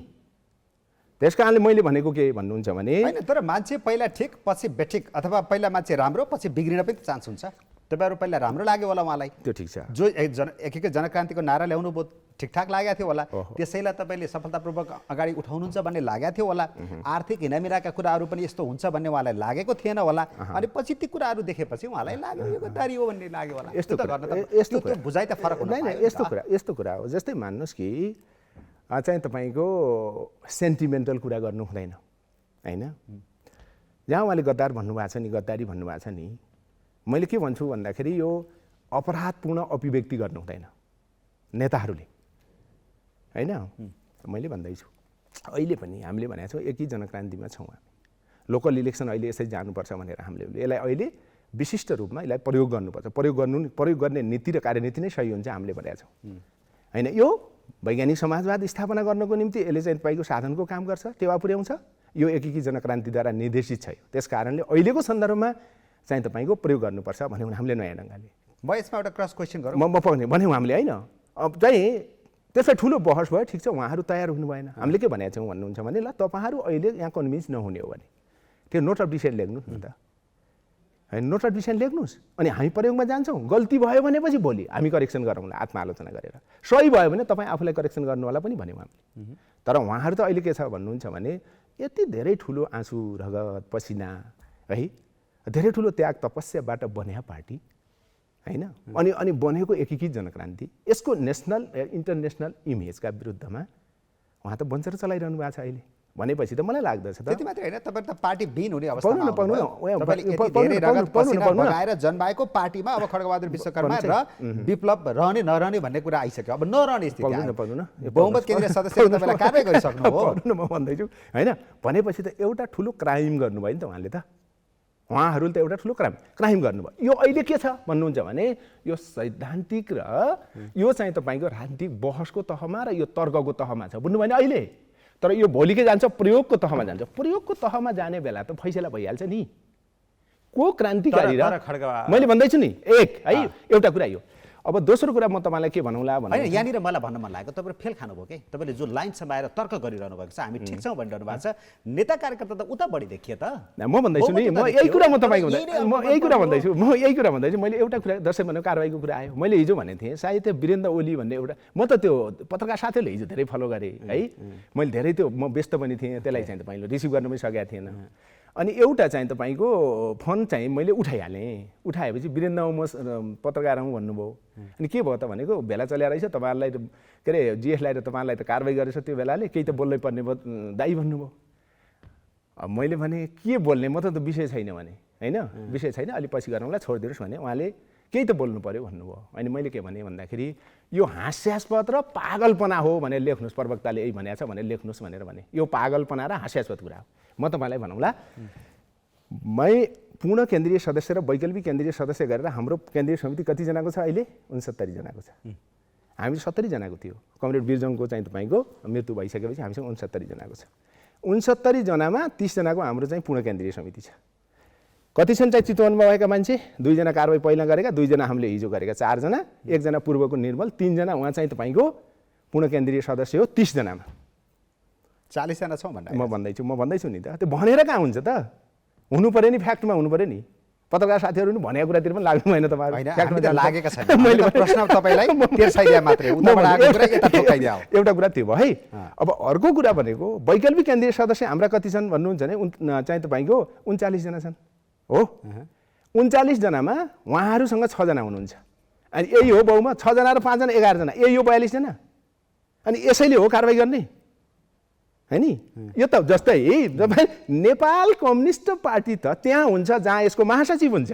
त्यस कारणले मैले भनेको के भन्नुहुन्छ भने होइन तर मान्छे पहिला ठिक पछि बेठिक अथवा पहिला मान्छे राम्रो पछि बिग्रिन पनि चान्स हुन्छ तपाईँहरू पहिला राम्रो लाग्यो होला उहाँलाई त्यो ठिक छ जो एकीकृत जनक्रान्तिको नारा ल्याउनु भयो ठिकठाक लागेको थियो होला त्यसैलाई तपाईँले सफलतापूर्वक अगाडि उठाउनुहुन्छ भन्ने लागेको थियो होला आर्थिक हिनामिराका कुराहरू पनि यस्तो हुन्छ भन्ने उहाँलाई लागेको थिएन होला अनि पछि ती कुराहरू देखेपछि उहाँलाई लाग्यो यो गद्दारी हो भन्ने लाग्यो होला यस्तो बुझाइ त फरक हुँदैन यस्तो कुरा हो जस्तै मान्नुहोस् कि चाहिँ तपाईँको सेन्टिमेन्टल कुरा गर्नु हुँदैन होइन जहाँ उहाँले गद्दार भन्नुभएको छ नि गद्दारी भन्नुभएको छ नि मैले के भन्छु भन्दाखेरि यो अपराधपूर्ण अभिव्यक्ति गर्नु हुँदैन नेताहरूले होइन मैले भन्दैछु अहिले पनि हामीले भनेको छौँ एकै जनक्रान्तिमा छौँ हामी लोकल इलेक्सन अहिले यसरी जानुपर्छ भनेर हामीले यसलाई अहिले विशिष्ट रूपमा यसलाई प्रयोग गर्नुपर्छ प्रयोग गर्ने नीति र कार्यनीति नै सही हुन्छ हामीले भनेका छौँ होइन यो वैज्ञानिक समाजवाद स्थापना गर्नको निम्ति यसले चाहिँ तपाईँको साधनको काम गर्छ टेवा पुर्याउँछ यो एकीकृत जनक्रान्तिद्वारा निर्देशित छ त्यस कारणले अहिलेको सन्दर्भमा चाहिँ तपाईँको प्रयोग गर्नुपर्छ भन्यौँ हामीले नयाँ ढङ्गले म यसमा एउटा क्रस क्वेसन गरौँ म भन्यौँ हामीले होइन अब चाहिँ त्यसलाई ठुलो बहस भयो ठिक छ उहाँहरू तयार हुनु भएन हामीले के भनेका छौँ भन्नुहुन्छ भने ल तपाईँहरू अहिले यहाँ कन्भिन्स नहुने हो भने त्यो नोट अफ डिसिजन लेख्नुहोस् न त होइन नोट अफ डिसिजन लेख्नुहोस् अनि हामी प्रयोगमा जान्छौँ गल्ती भयो भनेपछि भोलि हामी करेक्सन गरौँला आत्मआलोचना गरेर सही भयो भने तपाईँ आफूलाई करेक्सन गर्नु होला पनि भन्यौँ हामीले तर उहाँहरू त अहिले के छ भन्नुहुन्छ भने यति धेरै ठुलो आँसु रगत पसिना है धेरै ठुलो त्याग तपस्याबाट बन्या पार्टी होइन अनि बनेको एकीकृत जनक्रान्ति यसको नेसनल इन्टरनेसनल इमेजका विरुद्धमा उहाँ त बन्चर चलाइरहनु भएको छ अहिले भनेपछि त मलाई लाग्दछ त त्यति मात्रै होइन तपाईँ त पार्टी विहीन हुने अवस्थामा लगाएर जन्माएको पार्टीमा अब खड्गबहादुर विश्वकर्मा र विप्लव रहने नरहने भन्ने कुरा आइसक्यो अब नरहने स्थिति बहुमत केन्द्रीय सदस्यले तपाईँलाई कारवाही गरिसक्नु हो म भन्दैछु होइन भनेपछि त एउटा ठुलो क्राइम गर्नुभयो नि त उहाँले त उहाँहरूले त एउटा ठुलो क्राइम गर्नुभयो यो अहिले के छ भन्नुहुन्छ भने यो सैद्धान्तिक र यो चाहिँ तपाईँको राजनीतिक बहसको तहमा र यो तर्कको तहमा छ बुझ्नु भएन अहिले तर यो भोलि के जान्छ प्रयोगको तहमा जान्छ प्रयोगको तहमा जाने बेला त फैसला भइहाल्छ नि को क्रान्तिकारी र मैले भन्दैछु नि एक है एउटा कुरा यो अब दोस्रो कुरा म तपाईँलाई के भनौँला होइन भने यहाँनिर मलाई भन्न मन लागेको तपाईँले फेल खानुभयो कि तपाईँले जो लाइन समाएर तर्क गरिरहनु भएको छ हामी ठिक छौँ भनिरहनु भएको छ नेता कार्यकर्ता त उता बढी देखिए त म भन्दैछु नि म यही कुरा भन्दैछु मैले एउटा कुरा दर्शक भनेको कारबाहीको कुरा आयो मैले हिजो भनेको थिएँ साहित्य वीरेन्द्र ओली भन्ने एउटा म त त्यो पत्रकार साथीहरूले हिजो धेरै फलो गरेँ है मैले धेरै त्यो म व्यस्त पनि थिएँ त्यसलाई चाहिँ तपाईँले रिसिभ गर्न पनि सकेको थिएन अनि एउटा चाहिँ तपाईँको फोन चाहिँ मैले उठाएपछि वीरेन्द्र म पत्रकार हौँ भन्नुभयो अनि के भयो त भनेको भेला चल्या रहेछ तपाईँहरूलाई के अरे जिएसलाई र तपाईँलाई त कारबाही गरेछ त्यो बेलाले केही त बोल्नै पर्ने भयो दाइ भन्नुभयो मैले भने के बोल्ने म त विषय छैन भने होइन विषय छैन अलिक पछि गरौँला छोडिदिनुहोस् भने उहाँले केही त बोल्नु पर्यो भन्नुभयो अनि मैले के भने भन्दाखेरि यो हास्यास्पद र पागलपना हो भनेर लेख्नुहोस् प्रवक्ताले यही भनेको छ भनेर लेख्नुहोस् भनेर भने यो पागलपना र हास्यास्पद कुरा हो म तपाईँलाई भनौँला मै पूर्ण केन्द्रीय सदस्य र वैकल्पिक केन्द्रीय सदस्य गरेर हाम्रो केन्द्रीय समिति कतिजनाको छ अहिले 69 जनाको छ हामी 70 जनाको थियो कमरेड बिरजङको चाहिँ तपाईँको मृत्यु भइसकेपछि हामीसँग 69 जनाको छ 69 जनामा 30 जनाको हाम्रो चाहिँ पूर्ण केन्द्रीय समिति छ कति छन् चाहिँ चितवनमा भएका मान्छे 2 जना कारबाही पहिला गरेका 2 जना हामीले हिजो गरेका 4 जना 1 जना पूर्वको निर्मल 3 जना उहाँ चाहिँ तपाईँको पूर्ण केन्द्रीय सदस्य हो 30 जनामा 40 जना छौँ भन्दा म भन्दैछु नि त त्यो भनेर कहाँ हुन्छ त हुनु पर्यो नि फ्याक्टमा हुनु पर्यो नि पत्रकार साथीहरू पनि भनेको कुरातिर पनि लाग्नु भएन तपाईहरु लागेका छैन मैले प्रश्न तपाईलाई तेर्साइदिया मात्रै उताबाट आएको कुरा यता ठोकाइदिया हो एउटा कुरा त्यो भयो है अब अर्को कुरा भनेको वैकल्पिक केन्द्रीय सदस्य हाम्रा कति छन् भन्नुहुन्छ भने चाहिँ तपाईको 39 जना छन् हो 39 जनामा उहाँहरूसँग 6 जना हुनुहुन्छ अनि यही हो बहुमा 6 जना र 5 जना 11 जना यही हो 42 जना अनि यसैले हो कारबाही गर्ने हैन यो त जस्तै नेपाल कम्युनिस्ट पार्टी त त्यहाँ हुन्छ जहाँ यसको महासचिव हुन्छ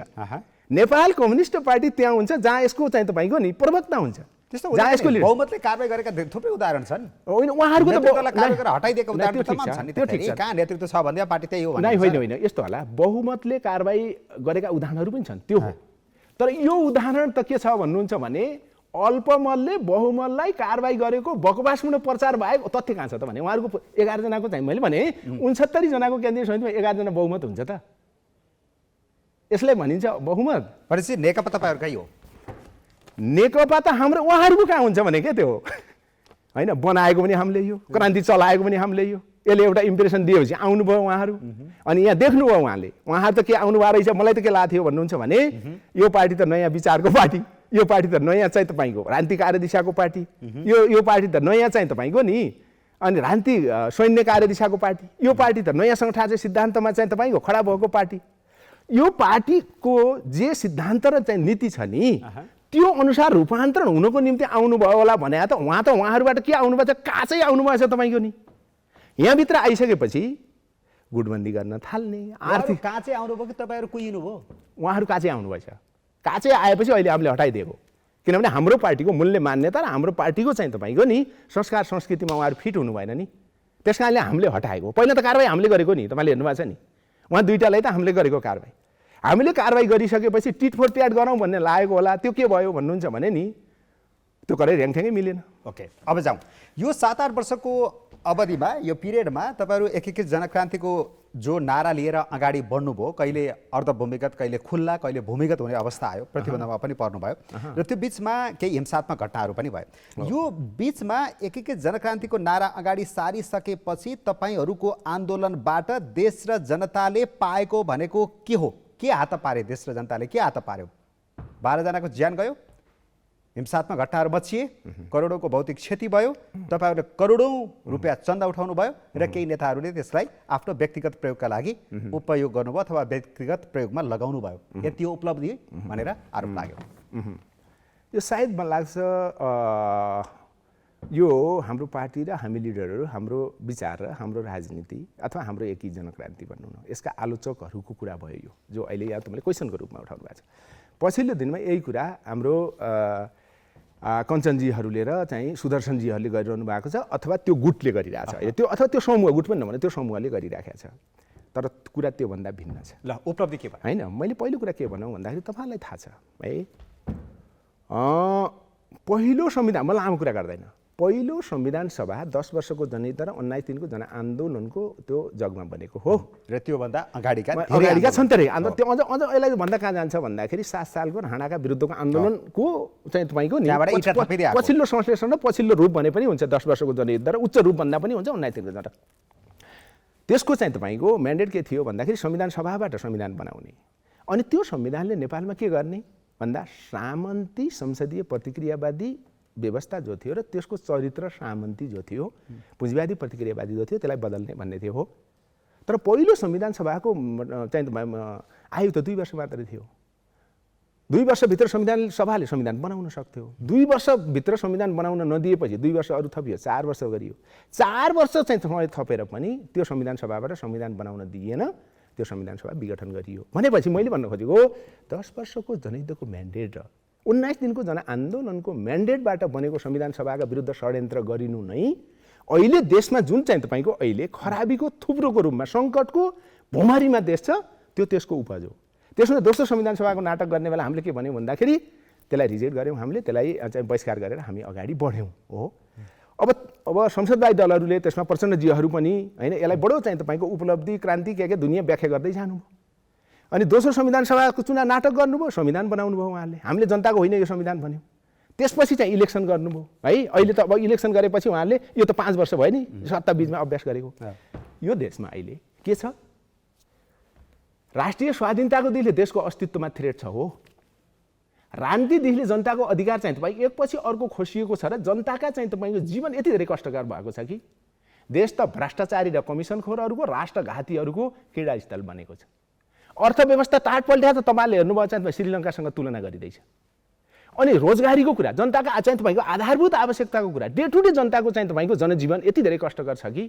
नेपाल कम्युनिस्ट पार्टी त्यहाँ हुन्छ जहाँ यसको चाहिँ तपाईको नि प्रवक्ता हुन्छ त्यस्तो जहाँ यसको बहुमतले कारबाही गरेका थुप्रै उदाहरण छन् होइन उहाँहरुको त कारबाही गरेर हटाइदिएको उदाहरण तमाम छन् नि त्यो कहाँ नेतृत्व छ भन्दा पार्टी त्यही हो भने होइन यस्तो होला बहुमतले कारबाही गरेका उदाहरणहरू पनि छन् त्यो हो तर यो उदाहरण त के छ भन्नुहुन्छ भने अल्पमतले बहुमतलाई कारबाही गरेको बकवासपूर्ण प्रचार भएको तथ्य कहाँ छ त भने उहाँहरूको 11 जनाको चाहिँ मैले भने 69 जनाको केन्द्रीय समितिमा 11 जना बहुमत हुन्छ त यसलाई भनिन्छ बहुमत भनेपछि नेकपा तपाईहरुकै हो नेकपा त हाम्रो उहाँहरूको कहाँ हुन्छ भने के त्यो हैन बनाएको पनि हामीले यो क्रान्ति चलाएको पनि हामीले यो यसले एउटा इम्प्रेसन दिएपछि आउनुभयो उहाँहरू अनि यहाँ देख्नुभयो उहाँहरू त के आउनुभयो रहेछ मलाई त के लाग्थ्यो भन्नुहुन्छ भने यो पार्टी त नयाँ विचारको पार्टी यो पार्टी त नयाँ चाहिँ तपाईको रान्ति कार्यदिशाको पार्टी यो पार्टी त नयाँ चाहिँ तपाईको नि अनि रान्ति सैन्य कार्यदिशाको पार्टी यो पार्टी त नयाँ संगठन सिद्धान्तमा चाहिँ तपाईको खडा भएको पार्टी यो पार्टीको जे सिद्धान्त र चाहिँ नीति छ नि त्यो अनुसार रूपान्तरण हुनको निम्ति आउनुभयो होला भने त उहाँहरूबाट के आउनुभएको छ काचै आउनुभएको छ तपाईको नि यहाँभित्र आइसकेपछि गुटबन्दी गर्न थाल्ने आर्थिक काचै आउनुभयो कि तपाईहरु कुइनु भयो उहाँहरू काचै आउनुभएछ काचै आएपछि अहिले हामीले हटाइदिएको किनभने हाम्रो पार्टीको मूल्य मान्यता र हाम्रो पार्टीको चाहिँ तपाईको नि संस्कार संस्कृतिमा उहाँहरू फिट हुनु भएन नि त्यसकारणले हामीले हटाएको पहिला त कारबाही हामीले गरेको नि तपाईले हेर्नु भएको छ नि उहाँ दुईटालाई त हामीले गरेको कारबाही हामीले कारबाही गरिसकेपछि टिट फर ट्याट गरौँ भन्ने लागेको होला त्यो के भयो भन्नुहुन्छ भने नि त्यो करै र्याङठ्याङै मिलेन ओके अब जाउँ यो 7-8 वर्षको अवधिमा यो पिरियडमा तपाईहरु एकीकृत जनक्रान्तिको जो नारा लिएर अगाडि बढ्नुभयो कहिले अर्धभूमिगत कहिले खुल्ला कहिले भूमिगत हुने अवस्था आयो प्रतिबन्धमा पनि पर्नुभयो र त्यो बीचमा केही हिंसात्मक घटनाहरू पनि भयो यो बीचमा एकीकृत जनक्रान्तिको नारा अगाडि सारिसकेपछि तपाईहरुको आन्दोलनबाट देश र जनताले पाएको भनेको के हो के हात पारे देश र जनताले के हात पार्यो 12 जनाको ज्यान गयो हिंसात्मक घटनाहरू बचिए करोडौंको भौतिक क्षति भयो तपाईहरुले करोडौं रुपैयाँ चन्दा उठाउनु भयो र केही नेताहरूले त्यसलाई आफ्नो व्यक्तिगत प्रयोगका लागि उपयोग गर्नुभयो अथवा व्यक्तिगत प्रयोगमा लगाउनु भयो यति उपलब्धि भनेर आरोप लाग्यो यो सायद मलाई लाग्छ यो हाम्रो पार्टी र हामी लिडरहरू हाम्रो विचार र हाम्रो राजनीति अथवा हाम्रो एकीकृत जनक्रान्ति भन्नु न यसका आलोचकहरूको कुरा भयो यो जो अहिले यहाँ तपाईले क्वेशनको रूपमा उठाउनु भएको छ पछिल्लो दिनमा यही कुरा हाम्रो कञ्चनजीहरूले र चाहिँ सुदर्शनजीहरूले गरिरहनु भएको छ अथवा त्यो गुटले गरिरहेछ त्यो अथवा त्यो समूह गुट पनि नभने त्यो समूहले गरिराखेको छ तर कुरा त्यो भन्दा भिन्न छ ल उपलब्धि के भयो हैन मैले पहिलो कुरा के भनौँ भन्दाखेरि तपाईलाई थाहा छ है पहिलो संविधान म लामो कुरा गर्दैन पहिलो संविधान सभा 10 वर्षको जनयुद्ध र 19 जनआन्दोलनको त्यो जगमा बनेको हो र त्योभन्दा अगाडिका अगाडिका छन् त रे अन्त त्यो अझ यसलाई भन्दा कहाँ जान्छ भन्दाखेरि 7 सालको राणाका विरुद्धको आन्दोलनको चाहिँ तपाईँको पछिल्लो संश्लेषण र पछिल्लो रूप भने पनि हुन्छ 10 वर्षको जनयुद्ध र उच्च रूप भन्दा पनि हुन्छ 19 जनता त्यसको चाहिँ तपाईँको म्यान्डेट के थियो भन्दाखेरि संविधान सभाबाट संविधान बनाउने अनि त्यो संविधानले नेपालमा के गर्ने भन्दा सामन्ती संसदीय प्रतिक्रियावादी व्यवस्था जो थियो र त्यसको चरित्र सामन्ती जो थियो पुँजीवादी प्रतिक्रियावादी जो थियो त्यसलाई बदल्ने भन्ने थियो हो तर पहिलो संविधान सभाको चाहिँ आयु त 2 वर्ष मात्रै थियो 2 वर्षभित्र संविधान सभाले संविधान बनाउन सक्थ्यो 2 वर्षभित्र संविधान बनाउन नदिएपछि 2 वर्ष अरू थपियो 4 वर्ष गरियो 4 वर्ष चाहिँ समय थपेर पनि त्यो संविधान सभाबाट संविधान बनाउन दिएन त्यो संविधान सभा विघटन गरियो भनेपछि मैले भन्न खोजेको 10 वर्षको जनयुद्धको म्यान्डेट र 19 दिनको जनआन्दोलनको म्यान्डेटबाट बनेको संविधान सभाका विरुद्ध षड्यन्त्र गरिनु नै अहिले देशमा जुन चाहिँ तपाईँको अहिले खराबीको थुप्रोको रूपमा सङ्कटको भुमरीमा देश छ त्यो त्यसको उपज हो त्यसमा दोस्रो संविधान सभाको नाटक गर्ने बेला हामीले के भन्यौँ भन्दाखेरि त्यसलाई रिजेक्ट गऱ्यौँ हामीले त्यसलाई चाहिँ बहिष्कार गरेर हामी अगाडि बढ्यौँ हो अब संसदवादी दलहरूले त्यसमा प्रचण्डजीहरू पनि हैन यसलाई बडो चाहिँ तपाईँको उपलब्धि क्रान्ति के दुनियाँ व्याख्या गर्दै जानुभयो अनि दोस्रो संविधान सभाको चुनाव नाटक गर्नुभयो संविधान बनाउनु भयो उहाँले हामीले जनताको होइन यो संविधान भन्यौँ त्यसपछि चाहिँ इलेक्सन गर्नुभयो है अहिले त अब इलेक्सन गरेपछि उहाँले यो त 5 वर्ष भयो नि सत्ता बीचमा अभ्यास गरेको यो देशमा अहिले के छ राष्ट्रिय स्वाधीनताको दिगले देशको अस्तित्वमा थ्रेट छ हो राजनीति दिगले जनताको अधिकार चाहिँ तपाईँ एकपछि अर्को खोसिएको छ र जनताका चाहिँ तपाईँको जीवन यति धेरै कष्टकर भएको छ कि देश त भ्रष्टाचारी र कमिसनखोरहरूको राष्ट्रघातीहरूको क्रीडास्थल बनेको छ अर्थव्यवस्था टाट पल्ट्या त तपाईँले हेर्नुभयो चाहिँ श्रीलङ्कासँग तुलना गरिँदैछ अनि रोजगारीको कुरा जनताका चाहिँ तपाईँको आधारभूत आवश्यकताको कुरा डे टु डे जनताको चाहिँ तपाईँको जनजीवन यति धेरै कष्टकर छ कि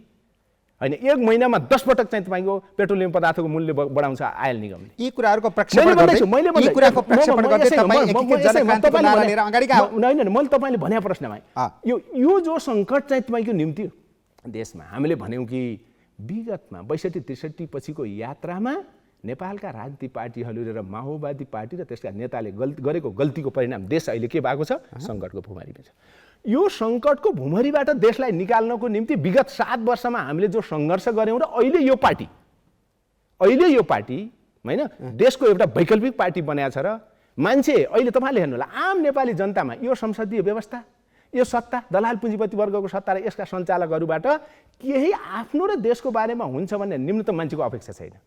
हैन एक महिनामा 10 पटक चाहिँ तपाईँको पेट्रोलियम पदार्थको मूल्य बढाउँछ आयल निगमले यी कुराहरुको प्रक्षेपण गर्दै यी कुराको प्रक्षेपण गर्दै तपाई एकीकृत जनक्रान्तिको नारा लिएर अगाडि का हैन मैले तपाईले भने प्रश्नमा यो जो संकट चाहिँ तपाईँको निम्ति देशमा हामीले भन्यौं कि विगतमा 62-63 पछिको यात्रामा नेपालका राजनीतिक पार्टीहरूले र माओवादी पार्टी र त्यसका नेताले गरेको गल्तीको परिणाम देश अहिले के भएको छ संकटको भुमरीमा छ यो संकटको भुमरीबाट देशलाई निकाल्नको निम्ति विगत 7 वर्षमा हामीले जो संघर्ष गर्यौं र अहिले यो पार्टी हैन देशको एउटा वैकल्पिक पार्टी बनाएको छ र मान्छे अहिले तपाईले हेर्नु होला आम नेपाली जनतामा यो संसदीय व्यवस्था यो सत्ता दलाल पुँजीपति वर्गको सत्ता र यसका सञ्चालकहरूबाट केही आफ्नो र देशको बारेमा हुन्छ भन्ने न्यूनतम मान्छेको अपेक्षा छैन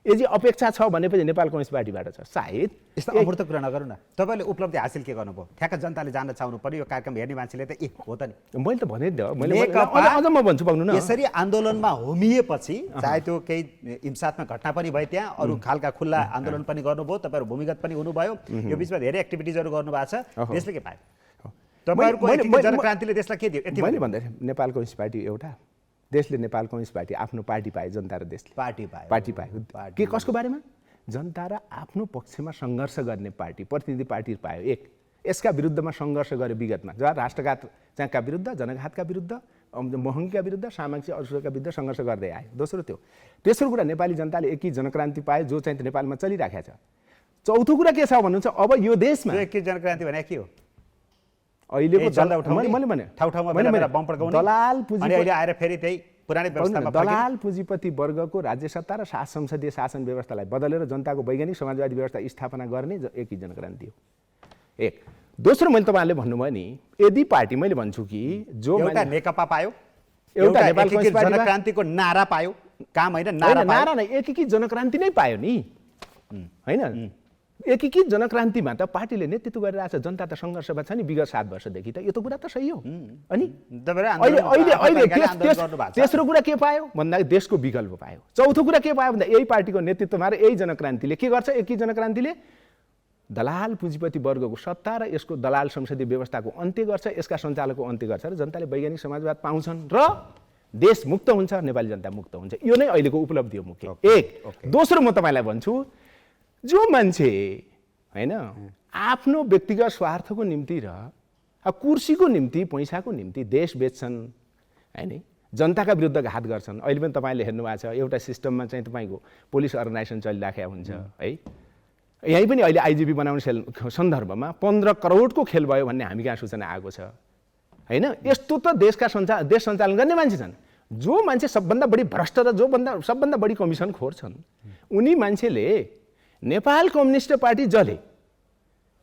यदि अपेक्षा छ भनेपछि नेपाल कम्युनिस्ट पार्टीबाट छ सायद यस्तो अमूर्त कुरा नगरौँ न तपाईले उपलब्धि हासिल के गर्नुभयो ठ्याक्क जनताले जान्न चाहनु पर्यो यो कार्यक्रम हेर्ने मान्छेले त ए हो त नि मैले त भने मैले अझ म भन्छु पाउनु न यसरी आन्दोलनमा होमिएपछि चाहे त्यो केही हिंसात्मक घटना पनि भए त्यहाँ अरू खालका खुल्ला आन्दोलन पनि गर्नुभयो तपाईहरु भूमिगत पनि हुनुभयो यो बीचमा धेरै एक्टिभिटिजहरु गर्नु भएको छ देशले के पायो तपाईहरुको एकीकृत जनक्रान्तिले देशलाई के दियो यति मैले भन्दै नेपाल कम्युनिस्ट पार्टी एउटा देशले नेपाल कम्युनिस्ट पार्टी आफ्नो पार्टी पाए जनता र देशले पार्टी पायो के कसको बारेमा जनता र आफ्नो पक्षमा सङ्घर्ष गर्ने पार्टी प्रतिनिधि पार्टी पायो एक यसका विरुद्धमा सङ्घर्ष गर्यो विगतमा जहाँ राष्ट्रघात चाहका विरुद्ध जनघातका विरुद्ध महँगीका विरुद्ध सामाजिक अवसरका विरुद्ध सङ्घर्ष गर्दै आयो दोस्रो त्यो तेस्रो कुरा नेपाली जनताले एकीकृत जनक्रान्ति पायो जो चाहिँ नेपालमा चलिराखेको छ चौथो कुरा के छ भन्नुहुन्छ अब यो देशमा एकीकृत जनक्रान्ति भने के हो अहिलेको चल्दा उठाउने मैले भने ठाउँमा बेला बम पड्काउने दलाल पुँजी अनि अहिले आएर फेरि त्यही पुरानै व्यवस्थामा दलाल पुँजीपति वर्गको राज्य सत्ता र संसदीय शासन व्यवस्थालाई बदलेर जनताको वैज्ञानिक समाजवादी व्यवस्था स्थापना गर्ने एकीकृत जनक्रान्ति हो एक दोस्रो मैले तपाईहरुले भन्नुभयो नि यदि पार्टी मैले भन्छु कि जो एउटा नेकपा पायो एउटा नेपाल कम्युनिस्ट जनक्रान्तिको नारा पायो काम हैन नारा नै एकीकृत जनक्रान्ति नै पायो नि हैन एकीकृत जनक्रान्तिमा त पार्टीले नेतृत्व गरिरहेछ जनता त सङ्घर्षमा छ नि विगत 7 वर्षदेखि त यो त कुरा त सही हो अनि तेस्रो कुरा के पायो भन्दा देशको विकल्प पायो चौथो कुरा के पायो भन्दा यही पार्टीको नेतृत्वमा र यही जनक्रान्तिले के गर्छ एकीकृत जनक्रान्तिले दलाल पुँजीपति वर्गको सत्ता र यसको दलाल संसदीय व्यवस्थाको अन्त्य गर्छ यसका सञ्चालकको अन्त्य गर्छ र जनताले वैज्ञानिक समाजवाद पाउँछन् र देश मुक्त हुन्छ नेपाली जनता मुक्त हुन्छ यो नै अहिलेको उपलब्धि हो मुख्य एक दोस्रो म तपाईलाई भन्छु जो मान्छे हैन आफ्नो व्यक्तिगत स्वार्थको निम्ति र कुर्सीको निम्ति पैसाको निम्ति देश बेच्छन् हैन जनताका विरुद्ध घात गर्छन् अहिले पनि तपाईले हेर्नु भएको छ एउटा सिस्टममा चाहिँ तपाईको पुलिस अर्गनाइजेसन चलिराखेको हुन्छ है यही पनि अहिले आइजिपी बनाउने सन्दर्भमा 15 करोडको खेल भयो भन्ने हामी कहाँ सूचना आएको छ होइन यस्तो त देश सञ्चालन गर्ने मान्छे छन् जो मान्छे सबभन्दा बढी भ्रष्ट र सबभन्दा बढी कमिसन खोर छन् उनी मान्छेले नेपाल कम्युनिस्ट पार्टी जले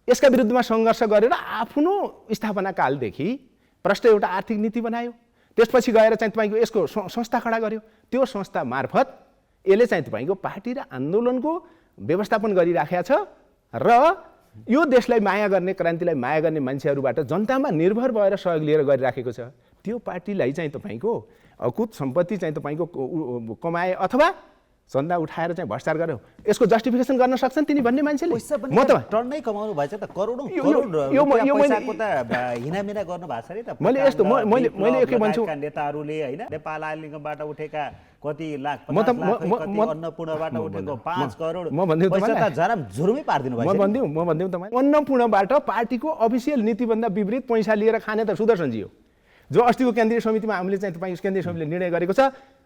यसका विरुद्धमा सङ्घर्ष गरेर आफ्नो स्थापना कालदेखि प्रष्ट एउटा आर्थिक नीति बनायो त्यसपछि गएर चाहिँ तपाईँको यसको संस्था खडा गर्यो त्यो संस्था मार्फत यसले चाहिँ तपाईँको पार्टी र आन्दोलनको व्यवस्थापन गरिराखेको छ र यो देशलाई माया गर्ने क्रान्तिलाई माया गर्ने मान्छेहरूबाट जनतामा निर्भर भएर सहयोग लिएर गरिराखेको छ त्यो पार्टीलाई चाहिँ तपाईँको अकुत सम्पत्ति चाहिँ तपाईँको कमाए अथवा चन्दा उठाएर चाहिँ भ्रष्टाचार गर्यो यसको जस्टिफिकेसन गर्न सक्छन् तिनी भन्ने मान्छेले म त टन्नै कमाउनु भएछ त करोडौं पैसाको त हिनामिना गर्नु भएको छ नि त मैले यस्तो मैले एकै भन्छु नेताहरूले हैन नेपाल आलिङबाट उठेका कति लाख 50 लाख कति अन्नपूर्णबाट उठेको 5 करोड म भन्दिउ पैसा त झराम झुरुमै पार्दिनु भएछ म भन्दिउ तपाईँ अन्नपूर्णबाट पार्टीको अफिसियल नीतिभन्दा विपरीत पैसा लिएर खाने त सुदर्शनजी हो जो अस्तिको केन्द्रीय समितिमा हामीले चाहिँ तपाईँ केन्द्रीय समितिले निर्णय गरेको छ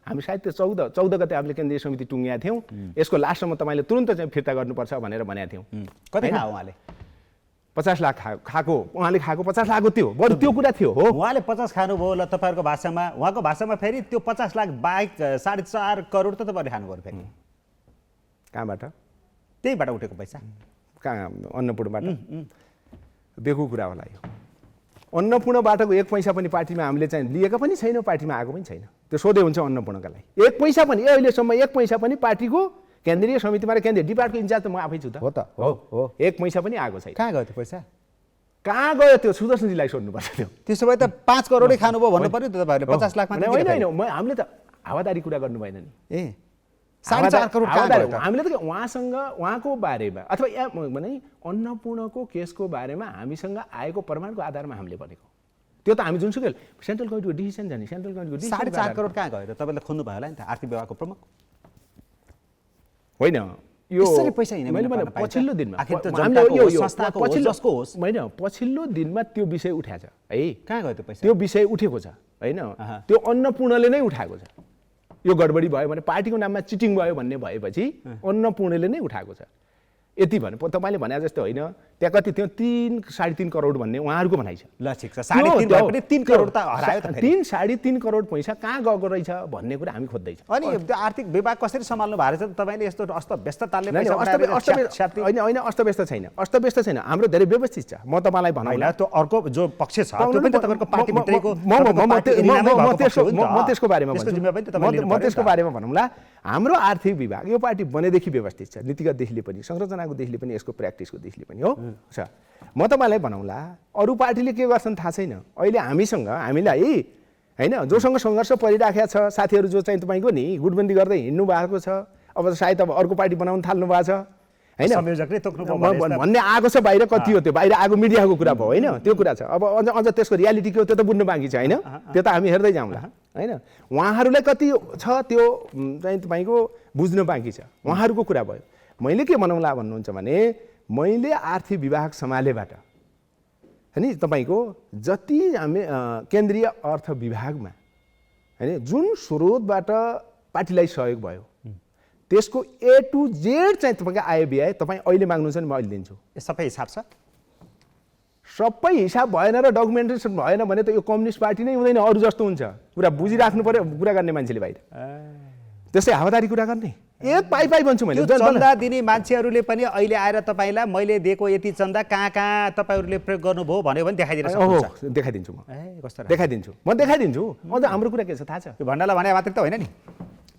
हामी सायद त्यो 14 गते हामीले केन्द्रीय समिति टुङ्ग्याएको थियौँ यसको लास्टसम्म तपाईँले तुरन्त चाहिँ फिर्ता गर्नुपर्छ भनेर भनेका थियौँ कति खायो उहाँले 50 लाख खाएको उहाँले खाएको 50 लाखको थियो बरु त्यो कुरा थियो हो उहाँले 50 खानुभयो ल तपाईँहरूको भाषामा उहाँको भाषामा फेरि त्यो 50 लाख बाहेक 4.5 करोड त तपाईँले खानुभयो फेरि कहाँबाट त्यहीबाट उठेको पैसा कहाँ अन्नपूर्णबाट बेगु कुरा होला यो अन्नपूर्णबाटको 1 पैसा पनि पार्टीमा हामीले चाहिँ लिएका पनि छैनौँ पार्टीमा आएको पनि छैन त्यो सोधे हुन्छ अन्नपूर्णका लागि 1 पैसा पनि अहिलेसम्म 1 पैसा पनि पार्टीको केन्द्रीय समितिमा र केन्द्रीय डिपार्टमेन्टको इन्चार्ज त म आफै छु त हो त हो 1 पैसा पनि आएको छैन कहाँ गयो त्यो पैसा कहाँ गयो त्यो सुदर्शनजीलाई सोध्नुपर्छ त्यो त्यसो भए त 5 करोडै खानुभयो भन्नु पर्यो त तपाईँहरूले 50 लाख मात्र होइन हामीले त हावादारी कुरा गर्नु भएन नि ए 4.5 करोड कहाँ गयो त हामीले त उहाँसँग उहाँको बारेमा अथवा भने अन्नपूर्णको केसको बारेमा हामीसँग आएको प्रमाणको आधारमा हामीले भनेको त्यो त हामी जुनसुकै सेन्ट्रल कमिटीको डिसिसन जाने सेन्ट्रल कमिटीको 4.5 करोड कहाँ गयो त तपाईँले खोज्नु भयो होला नि त आर्थिक विभागको प्रमुख होइन यो यसरी पैसा हिँड्ने मैले भने पछिल्लो दिनमा आखिर त जनताको संस्थाको जसको होस् होइन पछिल्लो दिनमा त्यो विषय उठाएको छ है कहाँ गयो त्यो पैसा त्यो विषय उठेको छ होइन त्यो अन्नपूर्णले नै उठाएको छ यो गडबडी भयो भने पार्टीको नाममा चिटिङ भयो भन्ने भएपछि अन्नपूर्णले नै उठाएको छ यति भने तपाईँले भने जस्तो होइन त्यहाँ कति थियो 3.5 करोड भन्ने उहाँहरूको भनाइ छ ल ठिक छ 3.5 भयो पनि 3 करोड त हरायो त फेरि 3.5 करोड पैसा कहाँ गएको रहेछ भन्ने कुरा हामी खोज्दै छौँ अनि त्यो आर्थिक विभाग कसरी सम्हाल्नु भएको रहेछ तपाईँले यस्तो अस्तव्यस्त तालले होइन अस्तव्यस्त छैन हाम्रो धेरै व्यवस्थित छ म तपाईँलाई भनौँ त्यो अर्को जो पक्ष छ त्यो पनि त तपाईँको पार्टी भित्रैको म त्यसको बारेमा भनौँला हाम्रो आर्थिक विभाग यो पार्टी बनेदेखि व्यवस्थित छ नीतिगत देखिले पनि संरचनाको देखिले पनि यसको प्र्याक्टिसको देखिले पनि हो छ म तपाईँलाई भनौँला अरू पार्टीले के गर्छन् थाहा छैन अहिले हामीलाई होइन जोसँग सङ्घर्ष परिराखेको छ साथीहरू जो चाहिँ तपाईँको नि गुटबन्दी गर्दै हिँड्नु भएको छ अब सायद अब अर्को पार्टी बनाउन थाल्नु भएको छ होइन संयोजकले भन्ने आएको छ बाहिर कति हो त्यो बाहिर आएको मिडियाको कुरा भयो होइन त्यो कुरा छ अब अझ त्यसको रियालिटी के हो त्यो त बुझ्नु बाँकी छ होइन त्यो त हामी हेर्दै जाउँला होइन उहाँहरूलाई कति छ त्यो चाहिँ तपाईँको बुझ्नु बाँकी छ उहाँहरूको कुरा भयो मैले के भनौँला भन्नुहुन्छ भने मैले आर्थिक विभाग सम्हालेबाट होइन तपाईँको जति हामी केन्द्रीय अर्थ विभागमा होइन जुन स्रोतबाट पार्टीलाई सहयोग भयो त्यसको A to Z चाहिँ तपाईँको आय व्यय तपाईँ अहिले माग्नुहुन्छ नि म अहिले दिन्छु सबै हिसाब छ सबै हिसाब भएन र डकुमेन्टेसन भएन भने त यो कम्युनिस्ट पार्टी नै हुँदैन अरू जस्तो हुन्छ कुरा बुझिराख्नु पर्यो कुरा गर्ने मान्छेले बाहिर त्यसै हावादारी कुरा गर्ने पाइ भन्छु मैले चन्दा दिने मान्छेहरूले पनि अहिले आएर तपाईँलाई मैले दिएको यति चन्दा कहाँ कहाँ तपाईँहरूले प्रयोग गर्नुभयो भन्यो भने देखाइदिन्छु म देखाइदिन्छु अझ हाम्रो कुरा के छ थाहा छ यो भन्डालाई भने मात्रै त होइन नि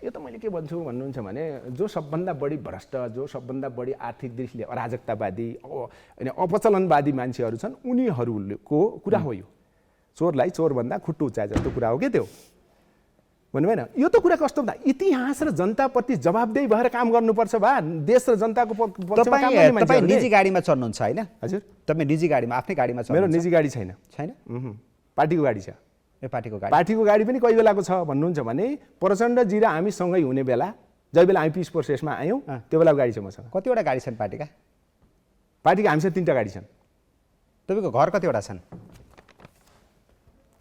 यो त मैले के भन्छु भन्नुहुन्छ भने जो सबभन्दा बढी भ्रष्ट जो सबभन्दा बढी आर्थिक दृष्टिले अराजकतावादी होइन अपचलनवादी मान्छेहरू छन् उनीहरूको कुरा हो यो चोरलाई चोरभन्दा खुट्टु उचाए जस्तो कुरा हो के त्यो भन्नु भएन यो त कुरा कस्तो भन्दा इतिहास र जनताप्रति जवाबदेही भएर काम गर्नुपर्छ भा देश र जनताको तपाईँ निजी गाडीमा चढ्नुहुन्छ होइन हजुर तपाईँ निजी गाडीमा आफ्नै गाडीमा मेरो निजी गाडी छैन पार्टीको गाडी छ पार्टीको गाडी पनि कोही बेलाको छ भन्नुहुन्छ भने प्रचण्डजी र हामी सँगै हुने बेला जति बेला हामी पिस प्रोसेसमा आयौँ त्यो बेलाको गाडी छ मसँग कतिवटा गाडी छन् पार्टीका हामीसँग 3टा गाडी छन् तपाईँको घर कतिवटा छन्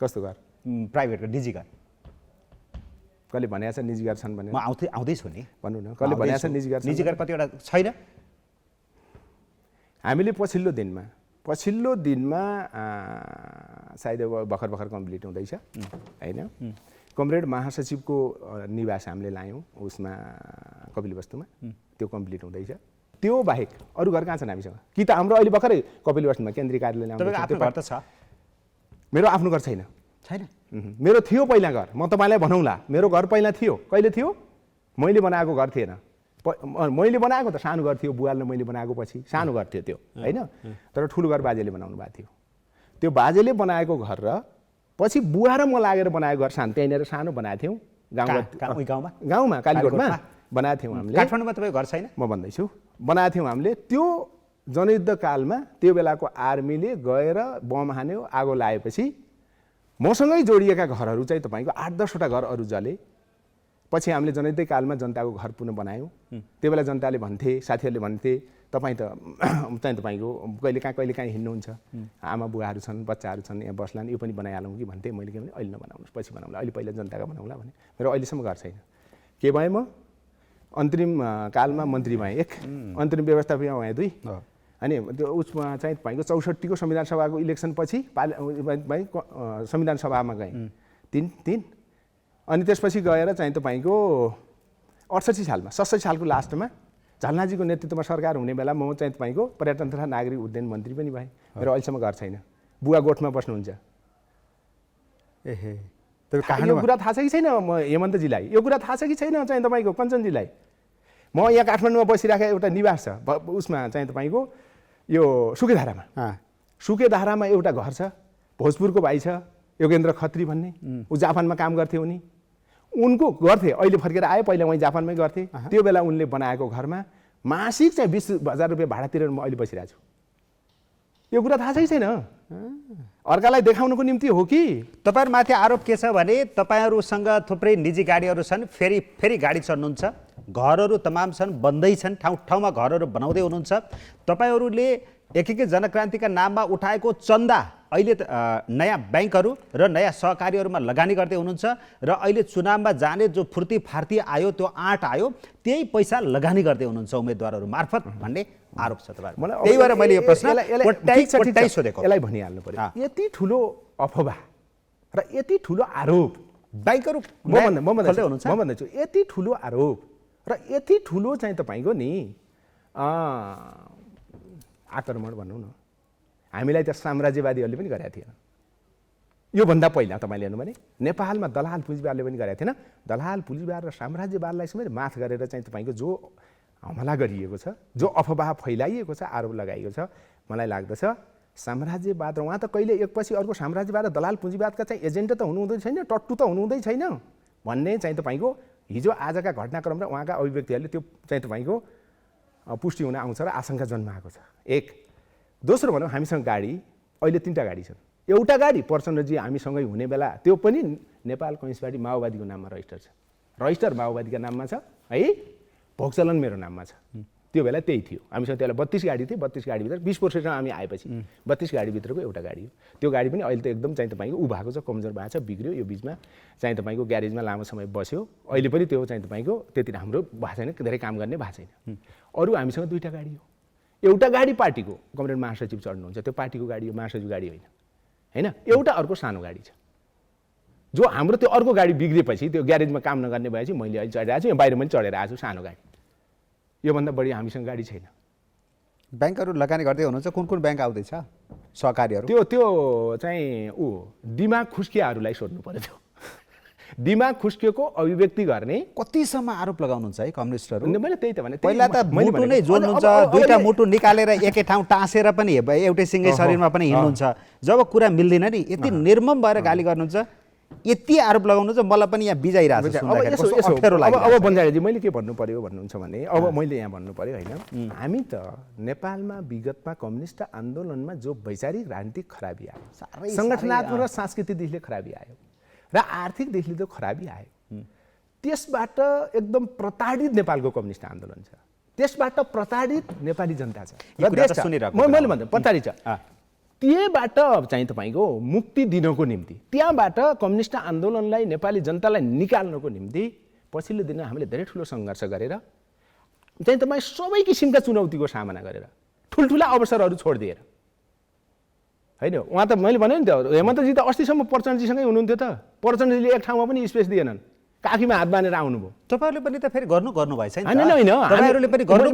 कस्तो घर प्राइभेटको निजी घर कसले भनेको छ निजी घर छन् भने म आउँदैछु नि भन्नु न कसले भनेको छ निजी घर कतिवटा छैन हामीले पछिल्लो दिनमा पछिल्लो दिनमा सायद भर्खर भर्खर कम्प्लिट हुँदैछ होइन। कमरेड महासचिवको निवास हामीले लायौँ उसमा कपिलवस्तुमा, त्यो कम्प्लिट हुँदैछ। त्यो बाहेक अरू घर कहाँ छन् हामीसँग? कि त हाम्रो अहिले भर्खरै कपिलवस्तुमा केन्द्रीय कार्यालय तपाईँको आफ्नो घर त छ? मेरो आफ्नो घर छैन। छैन? मेरो थियो पहिला घर, म तपाईँलाई भनौँला। मेरो घर पहिला थियो। कहिले थियो? मैले बनाएको घर थिएन। मैले बनाएको त सानो घर थियो, बुवाले मैले बनाएको पछि सानो घर थियो त्यो होइन। तर ठुलो घर बाजेले बनाउनु भएको थियो। त्यो बाजेले बनाएको घर र पछि बुवा र म लागेर बनाएको घर त्यहीँनिर सानो बनाएको थियौँ। गाउँमा कालीकोटमा बनाएको थियौँ हामीले। काठमाडौँमा तपाईँको घर छैन? म भन्दैछु बनाएको थियौँ हामीले। त्यो जनयुद्ध कालमा त्यो बेलाको आर्मीले गएर बम हान्यो, आगो लाएपछि मसँगै जोडिएका घरहरू चाहिँ तपाईँको 8-10वटा घर अरू जले। पछि हामीले जनयुद्ध कालमा जनताको घर पुनः बनायौँ। त्यो बेला जनताले भन्थे, साथीहरूले भन्थे तपाईँ त चाहिँ तपाईँको कहिले काहीँ हिँड्नुहुन्छ, आमा बुवाहरू छन्, बच्चाहरू छन्, यहाँ बस्लान्, यो पनि बनाइहालौँ कि भन्थे। मैले के भने अहिले नबनाउनुहोस्, पछि बनाउँला, अहिले पहिला जनताको बनाउँला भने। मेरो अहिलेसम्म घर छैन। के भएँ म? अन्तरिम कालमा मन्त्री भएँ 1, अन्तरिम व्यवस्थापक भएँ 2, अनि त्यो उसमा चाहिँ तपाईँको 64को संविधान सभाको इलेक्सन पछि संविधान सभामा गएँ 3, अनि त्यसपछि गएर चाहिँ तपाईँको 68 सालमा 67 सालको लास्टमा झलनाजीको नेतृत्वमा सरकार हुने बेला म चाहिँ तपाईँको पर्यटन तथा नागरिक उड्डयन मन्त्री पनि भएँ। मेरो अहिलेसम्म घर छैन। बुवा गोठमा बस्नुहुन्छ। यो कुरा थाहा छ कि छैन हेमन्तजीलाई? यो कुरा थाहा छ कि छैन चाहिँ तपाईँको कञ्चनजीलाई? म यहाँ काठमाडौँमा बसिराखेको एउटा निवास छ उसमा चाहिँ तपाईँको यो सुकेधारामा एउटा घर छ। भोजपुरको भाइ छ योगेन्द्र खत्री भन्ने, ऊ जापानमा काम गर्थे। उनको गर्थे, अहिले फर्केर आयो, पहिला उहीँ जापानमै गर्थे। त्यो बेला उनले बनाएको घरमा मासिक चाहिँ 20,000 रुपियाँ भाडा तिरेर म अहिले बसिरहेको छु। यो कुरा थाहा छ कि छैन? अर्कालाई देखाउनको निम्ति हो कि? तपाईँहरूमाथि आरोप के छ भने तपाईँहरूसँग थुप्रै निजी गाडीहरू छन्, फेरि गाडी चढ्नुहुन्छ, घरहरू तमाम छन्, बन्दै छन्, ठाउँ ठाउँमा घरहरू बनाउँदै हुनुहुन्छ। तपाईँहरूले एकीकृत जनक्रान्तिका नाममा उठाएको चन्दा अहिले नयाँ ब्याङ्कहरू र नयाँ सहकारीहरूमा लगानी गर्दै हुनुहुन्छ र अहिले चुनावमा जाने जो फुर्ती फार्ती आयो, त्यो आँट आयो, त्यही पैसा लगानी गर्दै हुनुहुन्छ उम्मेदवारहरू मार्फत भन्ने आरोप छ तपाईँहरू। त्यही भएर मैले यो प्रश्न सोधेको। यसलाई भनिहाल्नु पर्यो। यति ठुलो अफवाह र यति ठुलो आरोप ब्याङ्कहरू म भन्दैछु, यति ठुलो आरोप र यति ठुलो चाहिँ तपाईँको नि आक्रमण भनौँ न, हामीलाई त साम्राज्यवादीहरूले पनि गरेका थिएन। योभन्दा पहिला तपाईँले हेर्नु भने नेपालमा दलाल पुँजीवादले पनि गरेका थिएन। दलाल पुँजीवाद र साम्राज्यवादलाई समेत माथ गरेर चाहिँ तपाईँको जो हमला गरिएको छ, जो अफवाह फैलाइएको छ, आरोप लगाइएको छ, मलाई लाग्दछ साम्राज्यवाद र उहाँ त कहिले एकपछि अर्को साम्राज्यवाद र दलाल पुँजीवादका चाहिँ एजेन्ट त हुनुहुँदै छैन, टट्टु त हुनुहुँदै छैन भन्ने चाहिँ तपाईँको हिजो आजका घटनाक्रम र उहाँका अभिव्यक्तिहरूले त्यो चाहिँ तपाईँको पुष्टि हुन आउँछ र आशंका जन्माएको छ। एक। दोस्रो भनौँ, हामीसँग गाडी अहिले 3टा गाडी छन्। एउटा गाडी प्रचण्डजी हामीसँगै हुने बेला त्यो पनि नेपाल कम्युनिस्ट पार्टी माओवादीको नाममा रजिस्टर छ, रजिस्टर माओवादीका नाममा छ है, भोगचलन मेरो नाममा छ। त्यो बेला त्यही थियो। हामीसँग त्यसलाई 32 गाडी थियो। 32 गाडीभित्र 20% हामी आएपछि 32 गाडीभित्रको एउटा गाडी हो। त्यो गाडी पनि अहिले त एकदम चाहिँ तपाईँको ऊ भएको छ, कमजोर भएको छ, बिग्रियो। यो बिचमा चाहिँ तपाईँको ग्यारेजमा लामो समय बस्यो। अहिले पनि त्यो चाहिँ तपाईँको त्यति राम्रो भएको छैन, धेरै काम गर्ने भएको छैन। अरू हामीसँग 2टा गाडी हो। एउटा गाडी पार्टीको कमरेड महासचिव चढ्नुहुन्छ, त्यो पार्टीको गाडी हो, महासचिव गाडी होइन। एउटा अर्को सानो गाडी छ जो हाम्रो त्यो अर्को गाडी बिग्रेपछि त्यो ग्यारेजमा काम नगर्ने भएपछि मैले अहिले चढिरहेको छु, यहाँ बाहिर पनि चढेर आएको छु, सानो गाडी। योभन्दा बढी हामीसँग गाडी छैन। ब्याङ्कहरू लगानी गर्दै हुनुहुन्छ, कुन ब्याङ्क आउँदैछ सहकारीहरू? त्यो चाहिँ दिमाग खुस्कियाहरूलाई सोध्नु पर्यो। त्यो दिमाग खुस्किएको अभिव्यक्ति गर्ने कतिसम्म आरोप लगाउनुहुन्छ है कम्युनिस्टहरू? मैले त्यही त भने, पहिला त मुटु नै जोड्नुहुन्छ, 2टा मुटु निकालेर एकै ठाउँ टाँसेर पनि एउटै सिङ्गै शरीरमा पनि हिँड्नुहुन्छ। जब कुरा मिल्दैन नि यति निर्मम भएर गाली गर्नुहुन्छ, यति आरोप लगाउनुहुन्छ, मलाई पनि यहाँ बिजाइरहेको छ। अब बन्जारीजी मैले के भन्नु पर्यो भन्नुहुन्छ भने, अब मैले यहाँ भन्नु पर्यो होइन, हामी त नेपालमा विगतमा कम्युनिस्ट आन्दोलनमा जो वैचारिक राजनीतिक खराबी आयो, सङ्गठनात्मक र सांस्कृतिक दिशले खराबी आयो र आर्थिक दिशले त खराबी आयो, त्यसबाट एकदम प्रताडित नेपालको कम्युनिस्ट आन्दोलन छ, त्यसबाट प्रताडित नेपाली जनता छ र देश छ। मैले भन्छु प्रताडित छ। त्यहीबाट चाहिँ तपाईँको मुक्ति दिनको निम्ति, त्यहाँबाट कम्युनिस्ट आन्दोलनलाई नेपाली जनतालाई निकाल्नको निम्ति पछिल्लो दिन हामीले धेरै ठुलो सङ्घर्ष गरेर चाहिँ तपाईँ सबै किसिमका चुनौतीको सामना गरेर ठुल्ठुला अवसरहरू छोडिदिएर होइन उहाँ त मैले भने नि त हेमन्तजी त अस्तिसम्म प्रचण्डजीसँगै हुनुहुन्थ्यो त प्रचण्डजीले एक ठाउँमा पनि स्पेस दिएनन् काखीमा हात बाँधेर आउनुभयो तपाईहरुले पनि त फेरि गर्नु भएछ नि होइन होइन तपाईहरुले पनि गर्नु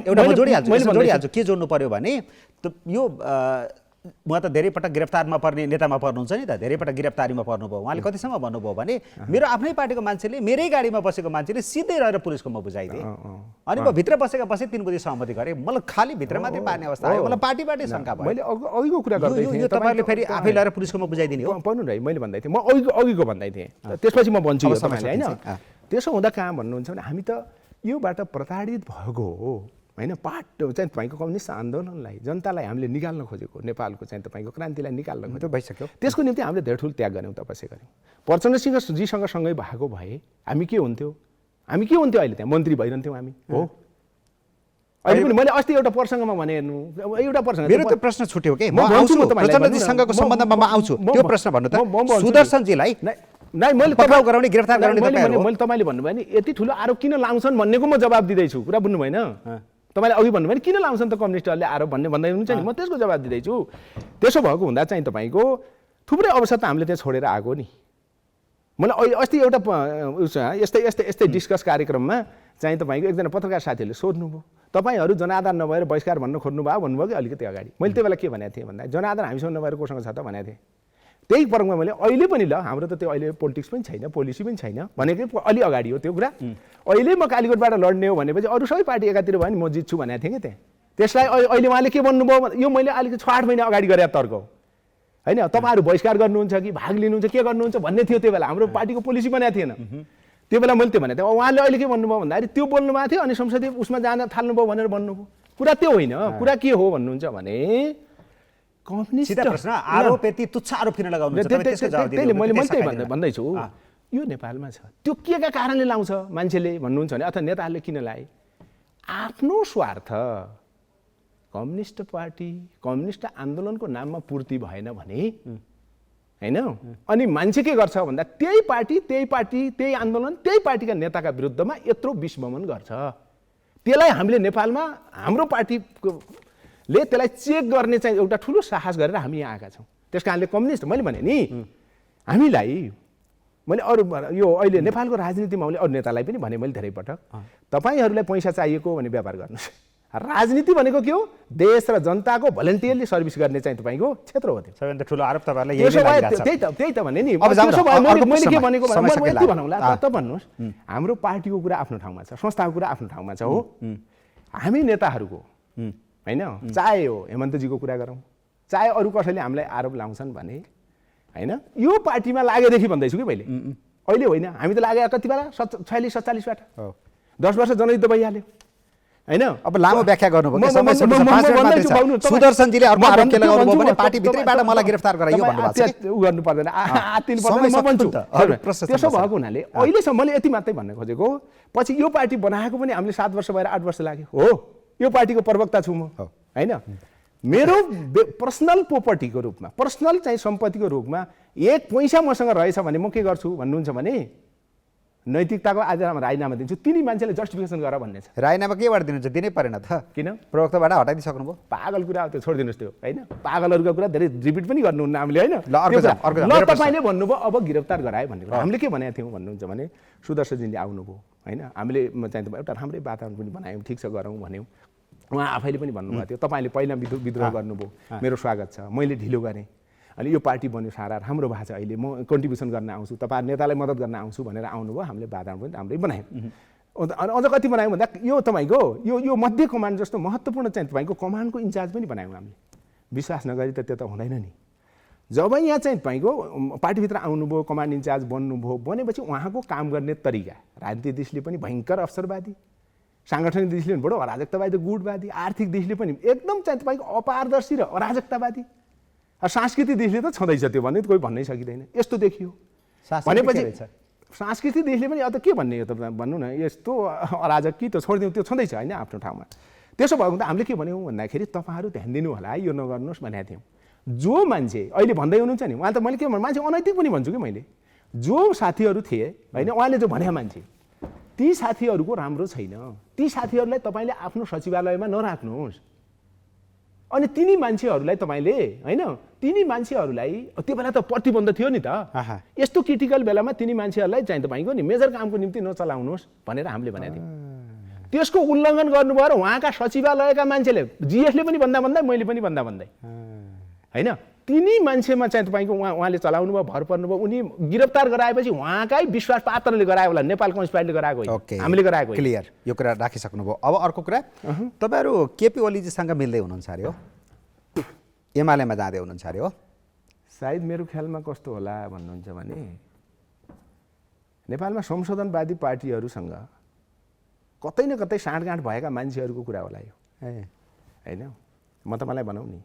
एउटा म जोडिहाल्छु के जोड्नु पर्यो भने यो उहाँ त धेरै पटक गिरफ्तारमा पर्ने नेतामा पर्नुहुन्छ नि त धेरै पटक गिरफ्तारीमा पर्नुभयो उहाँले कतिसम्म भन्नुभयो भने मेरो आफ्नै पार्टीको मान्छेले मेरै गाडीमा बसेको मान्छेले सिधै रहेर पुलिसको म बुझाइदिएँ अनि म भित्र बसेका बसे 3 बजे सहमति गरेँ मलाई खाली भित्र मात्रै पार्ने अवस्था आयो मलाई पार्टीबाटै शङ्का भयो मैले अघिको कुरा गर्दै थिएँ यो तपाईहरुले फेरि आफै लगाएर पुलिसको म बुझाइदिने हो पढ्नु न मैले भन्दै थिएँ म अघिको भन्दै थिएँ त्यसपछि म भन्छु यो तपाईले हैन त्यसो हुँदा कहाँ भन्नुहुन्छ भने हामी त योबाट प्रताडित भएको हो हैन पार्ट चाहिँ तपाईँको कम्युनिस्ट आन्दोलनलाई जनतालाई हामीले निकाल्न खोजेको नेपालको चाहिँ तपाईँको क्रान्तिलाई निकाल्न खोजेको भइसक्यो त्यसको निम्ति हामीले धेरै ठुलो त्याग गर्यौँ तपस्या गर्यौँ प्रचण्डजीसँग सँगै भएको भए हामी के हुन्थ्यो अहिले त्यहाँ मन्त्री भइरहन्थ्यौँ हामी हो अहिले पनि मैले अस्ति एउटा प्रसङ्गमा भने हेर्नु एउटा प्रसङ्ग मेरो त प्रश्न छुट्यो के म आउँछु प्रचण्डजीसँगको सम्बन्धमा म आउँछु त्यो प्रश्न भन्नु त सुदर्शनजीलाई नै मैले पक्राउ गराउने गिरफ्तार गराउने मैले तपाईँले भन्नुभयो नि यति ठुलो आरोप किन लाउँछन् भन्नेको म जवाब दिँदैछु कुरा बुझ्नु भएन तपाईँले अघि भन्नुभयो नि किन लाउँछन् त कम्युनिस्टहरूले आरोप भन्दै हुनुहुन्छ नि म त्यसको जवाब दिँदैछु त्यसो भएको हुँदा चाहिँ तपाईँको थुप्रै अवसर त हामीले त्यहाँ छोडेर आएको नि मलाई अस्ति एउटा यस्तै डिस्कस कार्यक्रममा चाहिँ तपाईँको एकजना पत्रकार साथीहरूले सोध्नुभयो तपाईँहरू जनाधार नभएर बहिष्कार भन्न खोज्नुभयो भन्नुभयो कि अलिकति अगाडि मैले त्यो बेला के भनेको थिएँ भन्दा जनाधार हामीसँग नभएर कोसँग छ त भनेको थिएँ त्यही प्रसङ्गमा मैले अहिले पनि ल हाम्रो त त्यो अहिले पोलिटिक्स पनि छैन पोलिसी पनि छैन भनेको अलि अगाडि हो त्यो कुरा अहिले म कालीकोटबाट लड्ने हो भनेपछि अरू सबै पार्टी एकातिर भयो नि म जित्छु भनेको थिएँ कि त्यहाँ त्यसलाई अहिले उहाँले के भन्नुभयो यो मैले अलिकति 6-8 महिना अगाडि गरेर तर्क होइन तपाईँहरू बहिष्कार गर्नुहुन्छ कि भाग लिनुहुन्छ के गर्नुहुन्छ भन्ने थियो त्यो बेला हाम्रो पार्टीको पोलिसी बनाएको थिएन त्यो बेला मैले त्यो भनेको थिएँ उहाँले अहिले के भन्नुभयो भन्दाखेरि त्यो बोल्नु भएको थियो अनि संसदीय उसमा जान थाल्नुभयो भनेर भन्नुभयो कुरा त्यो होइन कुरा के हो भन्नुहुन्छ भने सीधा प्रश्न आरोप यति तुच्छ आरोप किन लगाउनुहुन्छ तपाईले त्यसको जवाफ दिनु मैले त्यही भन्दैछु यो नेपालमा छ त्यो केका कारणले लाउँछ मान्छेले भन्नुहुन्छ भने अथवा नेताहरूले किन लाए आफ्नो स्वार्थ कम्युनिस्ट पार्टी कम्युनिस्ट आन्दोलनको नाममा पूर्ति भएन भने हैन अनि मान्छे के गर्छ भन्दा त्यही पार्टी त्यही आन्दोलन त्यही पार्टीका नेताका विरुद्धमा यत्रो विस्मरण गर्छ त्यसलाई हामीले नेपालमा हाम्रो पार्टीले त्यसलाई चेक गर्ने चाहिँ एउटा ठुलो साहस गरेर हामी यहाँ आएका छौँ त्यसकारणले कम्युनिस्ट मैले भने नि हामीलाई मैले अरू यो अहिले नेपालको राजनीतिमा मैले अरू नेतालाई पनि भने मैले धेरै पटक तपाईहरूलाई पैसा चाहिएको भने व्यापार गर्नुहोस् राजनीति भनेको के हो देश र जनताको भलन्टियरली सर्भिस गर्ने चाहिँ तपाईको क्षेत्र हो त्यो सबैभन्दा ठुलो आरोप तपाईहरुलाई यही लागिरहेछ त्यही त भने नि त्यसो भए मैले के भनेको म यति भनौँला त भन्नुहोस् हाम्रो पार्टीको कुरा आफ्नो ठाउँमा छ संस्थाको कुरा आफ्नो ठाउँमा छ हो हामी नेताहरूको हैन चाहे हो हेमन्तजीको कुरा गरौँ चाहे अरू कसैले हामीलाई आरोप लाउँछन् भने हैन यो पार्टीमा लागेदेखि भन्दैछु कि मैले अहिले होइन हामी त लागे कति बेला 46-47 बाट 10 वर्ष जनयुद्ध भइहाल्यो हैन अब लामो व्याख्या गर्नुभयो के समय सुदर्शनजीले अर्को आरोप के लगाउनु भयो भने पार्टी भित्रैबाट मलाई गिरफ्तार गराइयो भन्नुभएको छ उ गर्नु पर्दैन आतिल पर्दैन म भन्छु त्यसो भएको हुनाले अहिलेसम्म मैले यति मात्रै भन्न खोजेको पछि यो पार्टी बनाएको पनि हामीले 7 वर्ष भएर 8 वर्ष लाग्यो हो यो पार्टीको प्रवक्ता छु म हैन मेरो पर्सनल प्रोपर्टीको रूपमा पर्सनल चाहिँ सम्पत्तिको रूपमा एक पैसा मसँग रहेछ भने म के गर्छु भन्नुहुन्छ भने नैतिकताको आधारमा राजीनामा दिन्छु तिनी मान्छेले जस्टिफिकेसन गर भन्ने छ राजीनामा केबाट दिनुहुन्छ दिनै परेन त किन प्रवक्ताबाट हटाइदिसक्नु भयो पागल कुरा हो त्यो छोडिदिनुस् त्यो हैन पागलहरुको कुरा धेरै रिपिट पनि गर्नुहुन्न हामीले हैन ल अर्को तपाईले भन्नुभयो अब गिरफ्तार गराए भन्ने कुरा हामीले के भनेका थियौं भन्नुहुन्छ भने सुदर्शनजीले आउनुभयो हैन हामीले चाहिँ एउटा राम्रै वातावरण पनि बनायौं ठीक छ गरौँ भन्यौं उहाँ आफैले पनि भन्नुभएको थियो तपाईले पहिला विद्रोह गर्नुभयो मेरो स्वागत छ मैले ढिलो गरेँ अनि यो पार्टी बन्यो सारा राम्रो भएको छ अहिले म कन्ट्रिब्युसन गर्न आउँछु तपाईहरु नेतालाई मद्दत गर्न आउँछु भनेर आउनुभयो हामीले वातावरण पनि राम्रै बनायौं अनि अझ कति बनायौं भन्दा यो तपाईको यो मध्य कमान्ड जस्तो महत्त्वपूर्ण चाहिँ तपाईको कमान्डको इन्चार्ज पनि बनायौं हामीले विश्वास नगरी त त्यो त हुँदैन नि जब यहाँ चाहिँ तपाईको पार्टीभित्र आउनुभयो कमान्ड इन्चार्ज बन्नुभयो बनेपछि उहाँको काम गर्ने तरिका राजनीतिक दृष्टिले पनि भयंकर अवसरवादी सांगठनिक दृष्टिले पनि बडो अराजकतावादी गुटवादी आर्थिक दृष्टिले पनि एकदम चाहिँ तपाईको अपारदर्शी र अराजकतावादी सांस्कृतिक दृष्टिले त छँदैछ त्यो भन्ने कोही भन्नै सकिदैन यस्तो देखियो भनेपछि सांस्कृतिक दृष्टिले पनि अब त के भन्ने हो त भन्नु न यस्तो अराजक कि त छोडिदिउँ त्यो छँदैछ हैन आफ्नो ठाउँमा त्यसो भएको त हामीले के भन्यौं भन्दाखेरि तपाईहरु ध्यान दिनु होला यो नगर्नुस् भनेको थियौं जो मान्छे अहिले भन्दै हुनुहुन्छ नि उहाँ त मैले के भन्नु मान्छे अनैतिक पनि भन्छु कि मैले जो साथीहरु थिए हैन उहाँले जो भने मान्छे ती साथीहरुको राम्रो छैन ती साथीहरुलाई तपाईले आफ्नो सचिवालयमा नराख्नुहोस् अनि तिनी मान्छेहरूलाई तपाईँले होइन तिनी मान्छेहरूलाई त्यो बेला त प्रतिबन्ध थियो नि त यस्तो क्रिटिकल बेलामा तिनी मान्छेहरूलाई चाहिँ तपाईँको नि मेजर कामको निम्ति नचलाउनुहोस् भनेर हामीले भनेको थियौँ। त्यसको उल्लङ्घन गर्नुभयो र उहाँका सचिवालयका मान्छेले जिएसले पनि भन्दा भन्दै मैले पनि भन्दा भन्दै होइन तिनी मान्छेमा चाहिँ तपाईँको उहाँले चलाउनु भयो भर पर्नुभयो उनी गिरफ्तार गराएपछि उहाँकै विश्वास पात्रले गरायो होला नेपाल कम्युनिस्ट पार्टीले गराएको होइन हामीले गराएको क्लियर यो कुरा राखिसक्नुभयो। अब अर्को कुरा तपाईँहरू केपी ओलीजीसँग मिल्दै हुनुहुन्छ अरे हो एमालेमा जाँदै हुनुहुन्छ अरे हो सायद मेरो ख्यालमा कस्तो होला भन्नुहुन्छ भने नेपालमा संशोधनवादी पार्टीहरूसँग कतै न कतै साँठगाँठ भएका मान्छेहरूको कुरा होला यो होइन म तपाईँलाई भनौँ नि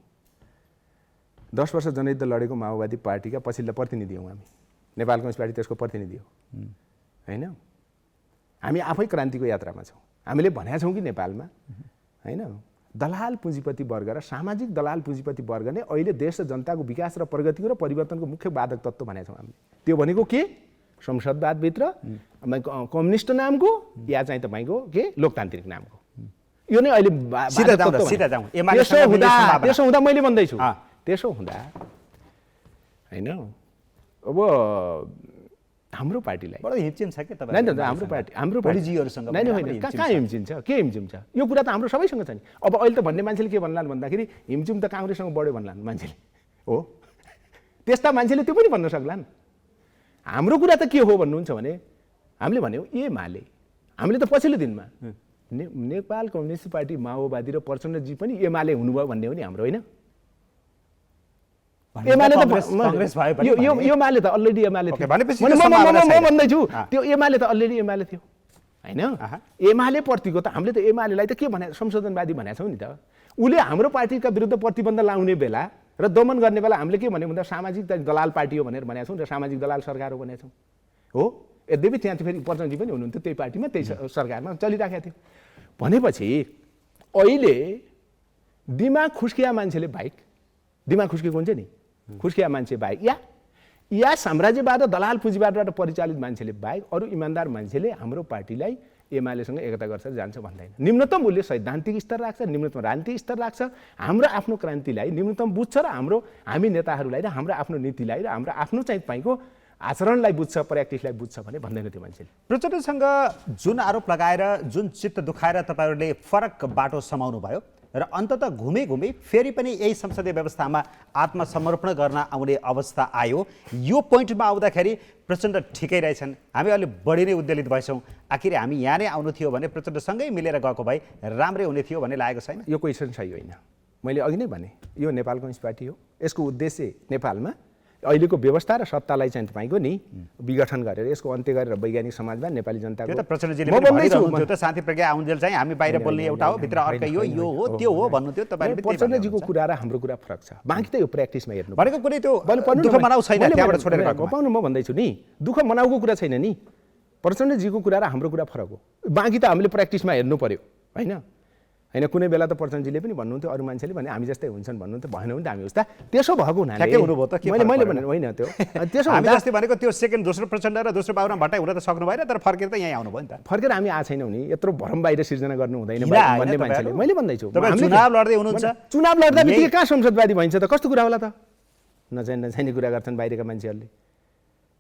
10 वर्ष जनयुद्ध लडेको माओवादी पार्टीका पछिल्ला प्रतिनिधि हौँ हामी नेपाल कम्युनिस्ट पार्टी त्यसको प्रतिनिधि हो होइन हामी आफै क्रान्तिको यात्रामा छौँ। हामीले भनेका छौँ कि नेपालमा होइन दलाल पुँजीपति वर्ग र सामाजिक दलाल पुँजीपति वर्ग नै अहिले देश र जनताको विकास र प्रगतिको र परिवर्तनको मुख्य बाधक तत्त्व भनेका छौँ हामीले। त्यो भनेको के संसदवादभित्र कम्युनिस्ट नामको या चाहिँ तपाईँको के लोकतान्त्रिक नामको यो नै अहिले त्यसो हुँदा मैले भन्दैछु त्यसो हुँदा होइन अब हाम्रो पार्टीलाई हिमचिम छ के हाम्रो पार्टीहरूसँग कहाँ हिमचिम छ के हिमचिम छ यो कुरा त हाम्रो सबैसँग छ नि। अब अहिले त भन्ने मान्छेले के भन्लान् भन्दाखेरि हिमचिम त काङ्ग्रेससँग बढ्यो भन्लान् मान्छेले हो त्यस्ता मान्छेले त्यो पनि भन्न सक्लान्। हाम्रो कुरा त के हो भन्नुहुन्छ भने हामीले भन्यौँ एमाले हामीले त पछिल्लो दिनमा नेपाल कम्युनिस्ट पार्टी माओवादी र प्रचण्डजी पनि एमाले हुनुभयो भन्ने हो नि हाम्रो होइन एमाले त एमाले त अलरेडी एमाले थियो म भन्दैछु त्यो एमाले त अलरेडी एमाले थियो होइन एमाले प्रतिको त हामीले त एमालेलाई त के भने संशोधनवादी भनेका छौँ नि त उसले हाम्रो पार्टीका विरुद्ध प्रतिबन्ध लाउने बेला र दमन गर्ने बेला हामीले के भन्यौँ भन्दा सामाजिक दलाल पार्टी हो भनेर भनेका छौँ र सामाजिक दलाल सरकार हो भनेका छौँ हो यद्यपि त्यहाँ फेरि प्रचण्डजी पनि हुनुहुन्थ्यो त्यही पार्टीमा त्यही सरकारमा चलिराखेको थियो भनेपछि अहिले दिमाग खुस्किया मान्छेले बाहेक दिमाग खुस्किएको हुन्छ नि खुस्किया मान्छे बाहेक या साम्राज्यवाद र दलाल पुँजीवादबाट परिचालित मान्छेले बाहेक अरू इमान्दार मान्छेले हाम्रो पार्टीलाई एमालेसँग एकता गर्छ जान्छ भन्दैन। न्यूनतम उसले सैद्धान्तिक स्तर राख्छ न्यूनतम राजनीतिक स्तर राख्छ हाम्रो आफ्नो क्रान्तिलाई न्यूनतम बुझ्छ र हामी नेताहरूलाई र हाम्रो आफ्नो नीतिलाई र हाम्रो आफ्नो चाहिँ तपाईँको आचरणलाई बुझ्छ प्र्याक्टिसलाई बुझ्छ भने भन्दैन त्यो मान्छेले। प्रचण्डसँग जुन आरोप लगाएर जुन चित्त दुखाएर तपाईँहरूले फरक बाटो समाउनु भयो र अन्ततः घुमे फेरि पनि यही संसदीय व्यवस्थामा आत्मसमर्पण गर्न आउने अवस्था आयो। यो पोइन्टमा आउँदाखेरि प्रचण्ड ठिकै रहेछन् हामी अलि बढी नै उद्वेलित भएछौँ आखिर हामी यहाँ नै आउनु थियो भने प्रचण्डसँगै मिलेर गएको भए राम्रै हुने थियो भन्ने लागेको छैन। यो क्वेसन सही होइन मैले अघि नै भने यो नेपाल कम्युनिस्ट पार्टी हो यसको उद्देश्य नेपालमा अहिलेको व्यवस्था र सत्तालाई चाहिँ तपाईँको नि विघटन गरेर यसको अन्त्य गरेर वैज्ञानिक समाजवाद नेपाली जनताको त्यो त प्रचण्डजीले पनि भनिरहनु थियो त शान्ति प्रज्ञा आउन्जेल चाहिँ हामी बाहिर बोल्ने एउटा हो भित्र अर्कै यो हो त्यो हो भन्नु थियो तपाईहरुले। प्रचण्डजीको कुरा र हाम्रो कुरा फरक छ बाँकी त यो प्र्याक्टिसमा हेर्नु भनेको कुनै त्यो दुःख मनाउ छैन त्यहाँबाट छोडेर गएको पाउनु म भन्दैछु नि दुःख मनाउको कुरा छैन नि प्रचण्डजीको कुरा र हाम्रो कुरा फरक हो बाँकी त हामीले प्र्याक्टिसमा हेर्नु पर्यो होइन होइन कुनै बेला त प्रचण्डजीले पनि भन्नुहुन्थ्यो अरू मान्छेले भने हामी जस्तै हुन्छन् भन्नुहुन्थ्यो भएन भने त हामी उस्ता त्यसो भएको हुनाले ठ्याक्कै हुनुभयो त के मैले भने होइन त्यो त्यसो हामी जस्तै भनेको त्यो सेकेन्ड दोस्रो प्रचण्ड र दोस्रो बाबुराम भट्टराई हुन त सक्नु भएन तर फर्केर त यहीँ आउनुभयो नि त। फर्केर हामी आएको छैनौँ नि यत्रो भरम बाहिर सिर्जना गर्नु हुँदैन भन्ने मान्छेले मैले भन्दैछु चुनाव लड्दै हुनुहुन्छ चुनाव लड्दा बित्तिकै कहाँ संसदवादी भइन्छ त कस्तो कुरा होला त नचाहिने कुरा गर्छन् बाहिरका मान्छेहरूले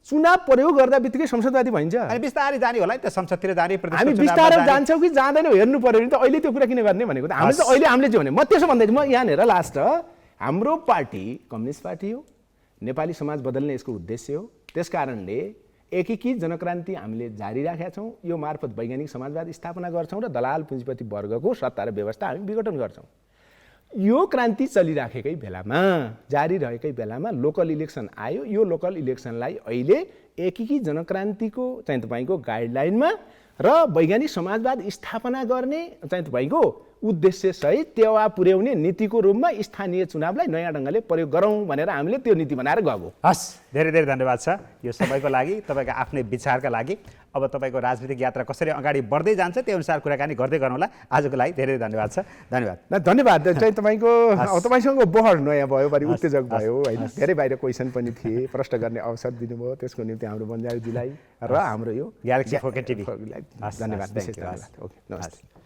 चुनाव प्रयोग गर्दा बित्तिकै संसदवादी भइन्छ अनि बिस्तारै जाने होला नि त संसदतिर जाने हामी बिस्तारै जान्छौँ कि जाँदैनौँ हेर्नु पर्यो नि त अहिले त्यो कुरा किन गर्ने भनेको त हामीले त हामीले जे भने म त्यसो भन्दैछु म यहाँनिर लास्ट हाम्रो पार्टी कम्युनिस्ट पार्टी हो नेपाली समाज बदल्ने यसको उद्देश्य हो त्यस कारणले एकीकृत जनक्रान्ति हामीले जारी राखेका छौँ यो मार्फत वैज्ञानिक समाजवाद स्थापना गर्छौँ र दलाल पुँजीपति वर्गको सत्ता र व्यवस्था हामी विघटन गर्छौँ। यो क्रान्ति चलिराखेकै बेलामा जारी रहेकै बेलामा लोकल इलेक्सन आयो यो लोकल इलेक्सनलाई अहिले एकीकृत जनक्रान्तिको चाहिँ तपाईँको गाइडलाइनमा र वैज्ञानिक समाजवाद स्थापना गर्ने चाहिँ तपाईँको उद्देश्य सहित टेवा पुर्याउने नीतिको रूपमा स्थानीय चुनावलाई नयाँ ढङ्गले प्रयोग गरौँ भनेर हामीले त्यो नीति बनाएर गएको। हस् धेरै धेरै धन्यवाद छ यो सबैको लागि तपाईँको आफ्नै विचारका लागि। अब तपाईँको राजनीतिक यात्रा कसरी अगाडि बढ्दै जान्छ त्यो अनुसार कुराकानी गर्दै गर्नुहोला। आजको लागि धेरै धन्यवाद छ। धन्यवाद चाहिँ तपाईँको तपाईँसँग बहर नयाँ भयो बढी उत्तेजक भयो होइन धेरै बाहिर क्वेसन पनि थिए प्रश्न गर्ने अवसर दिनुभयो त्यसको निम्ति हाम्रो बन्जारीजीलाई र हाम्रो यो ग्यालेक्सी 4K TV धन्यवाद। ओके नमस्ते।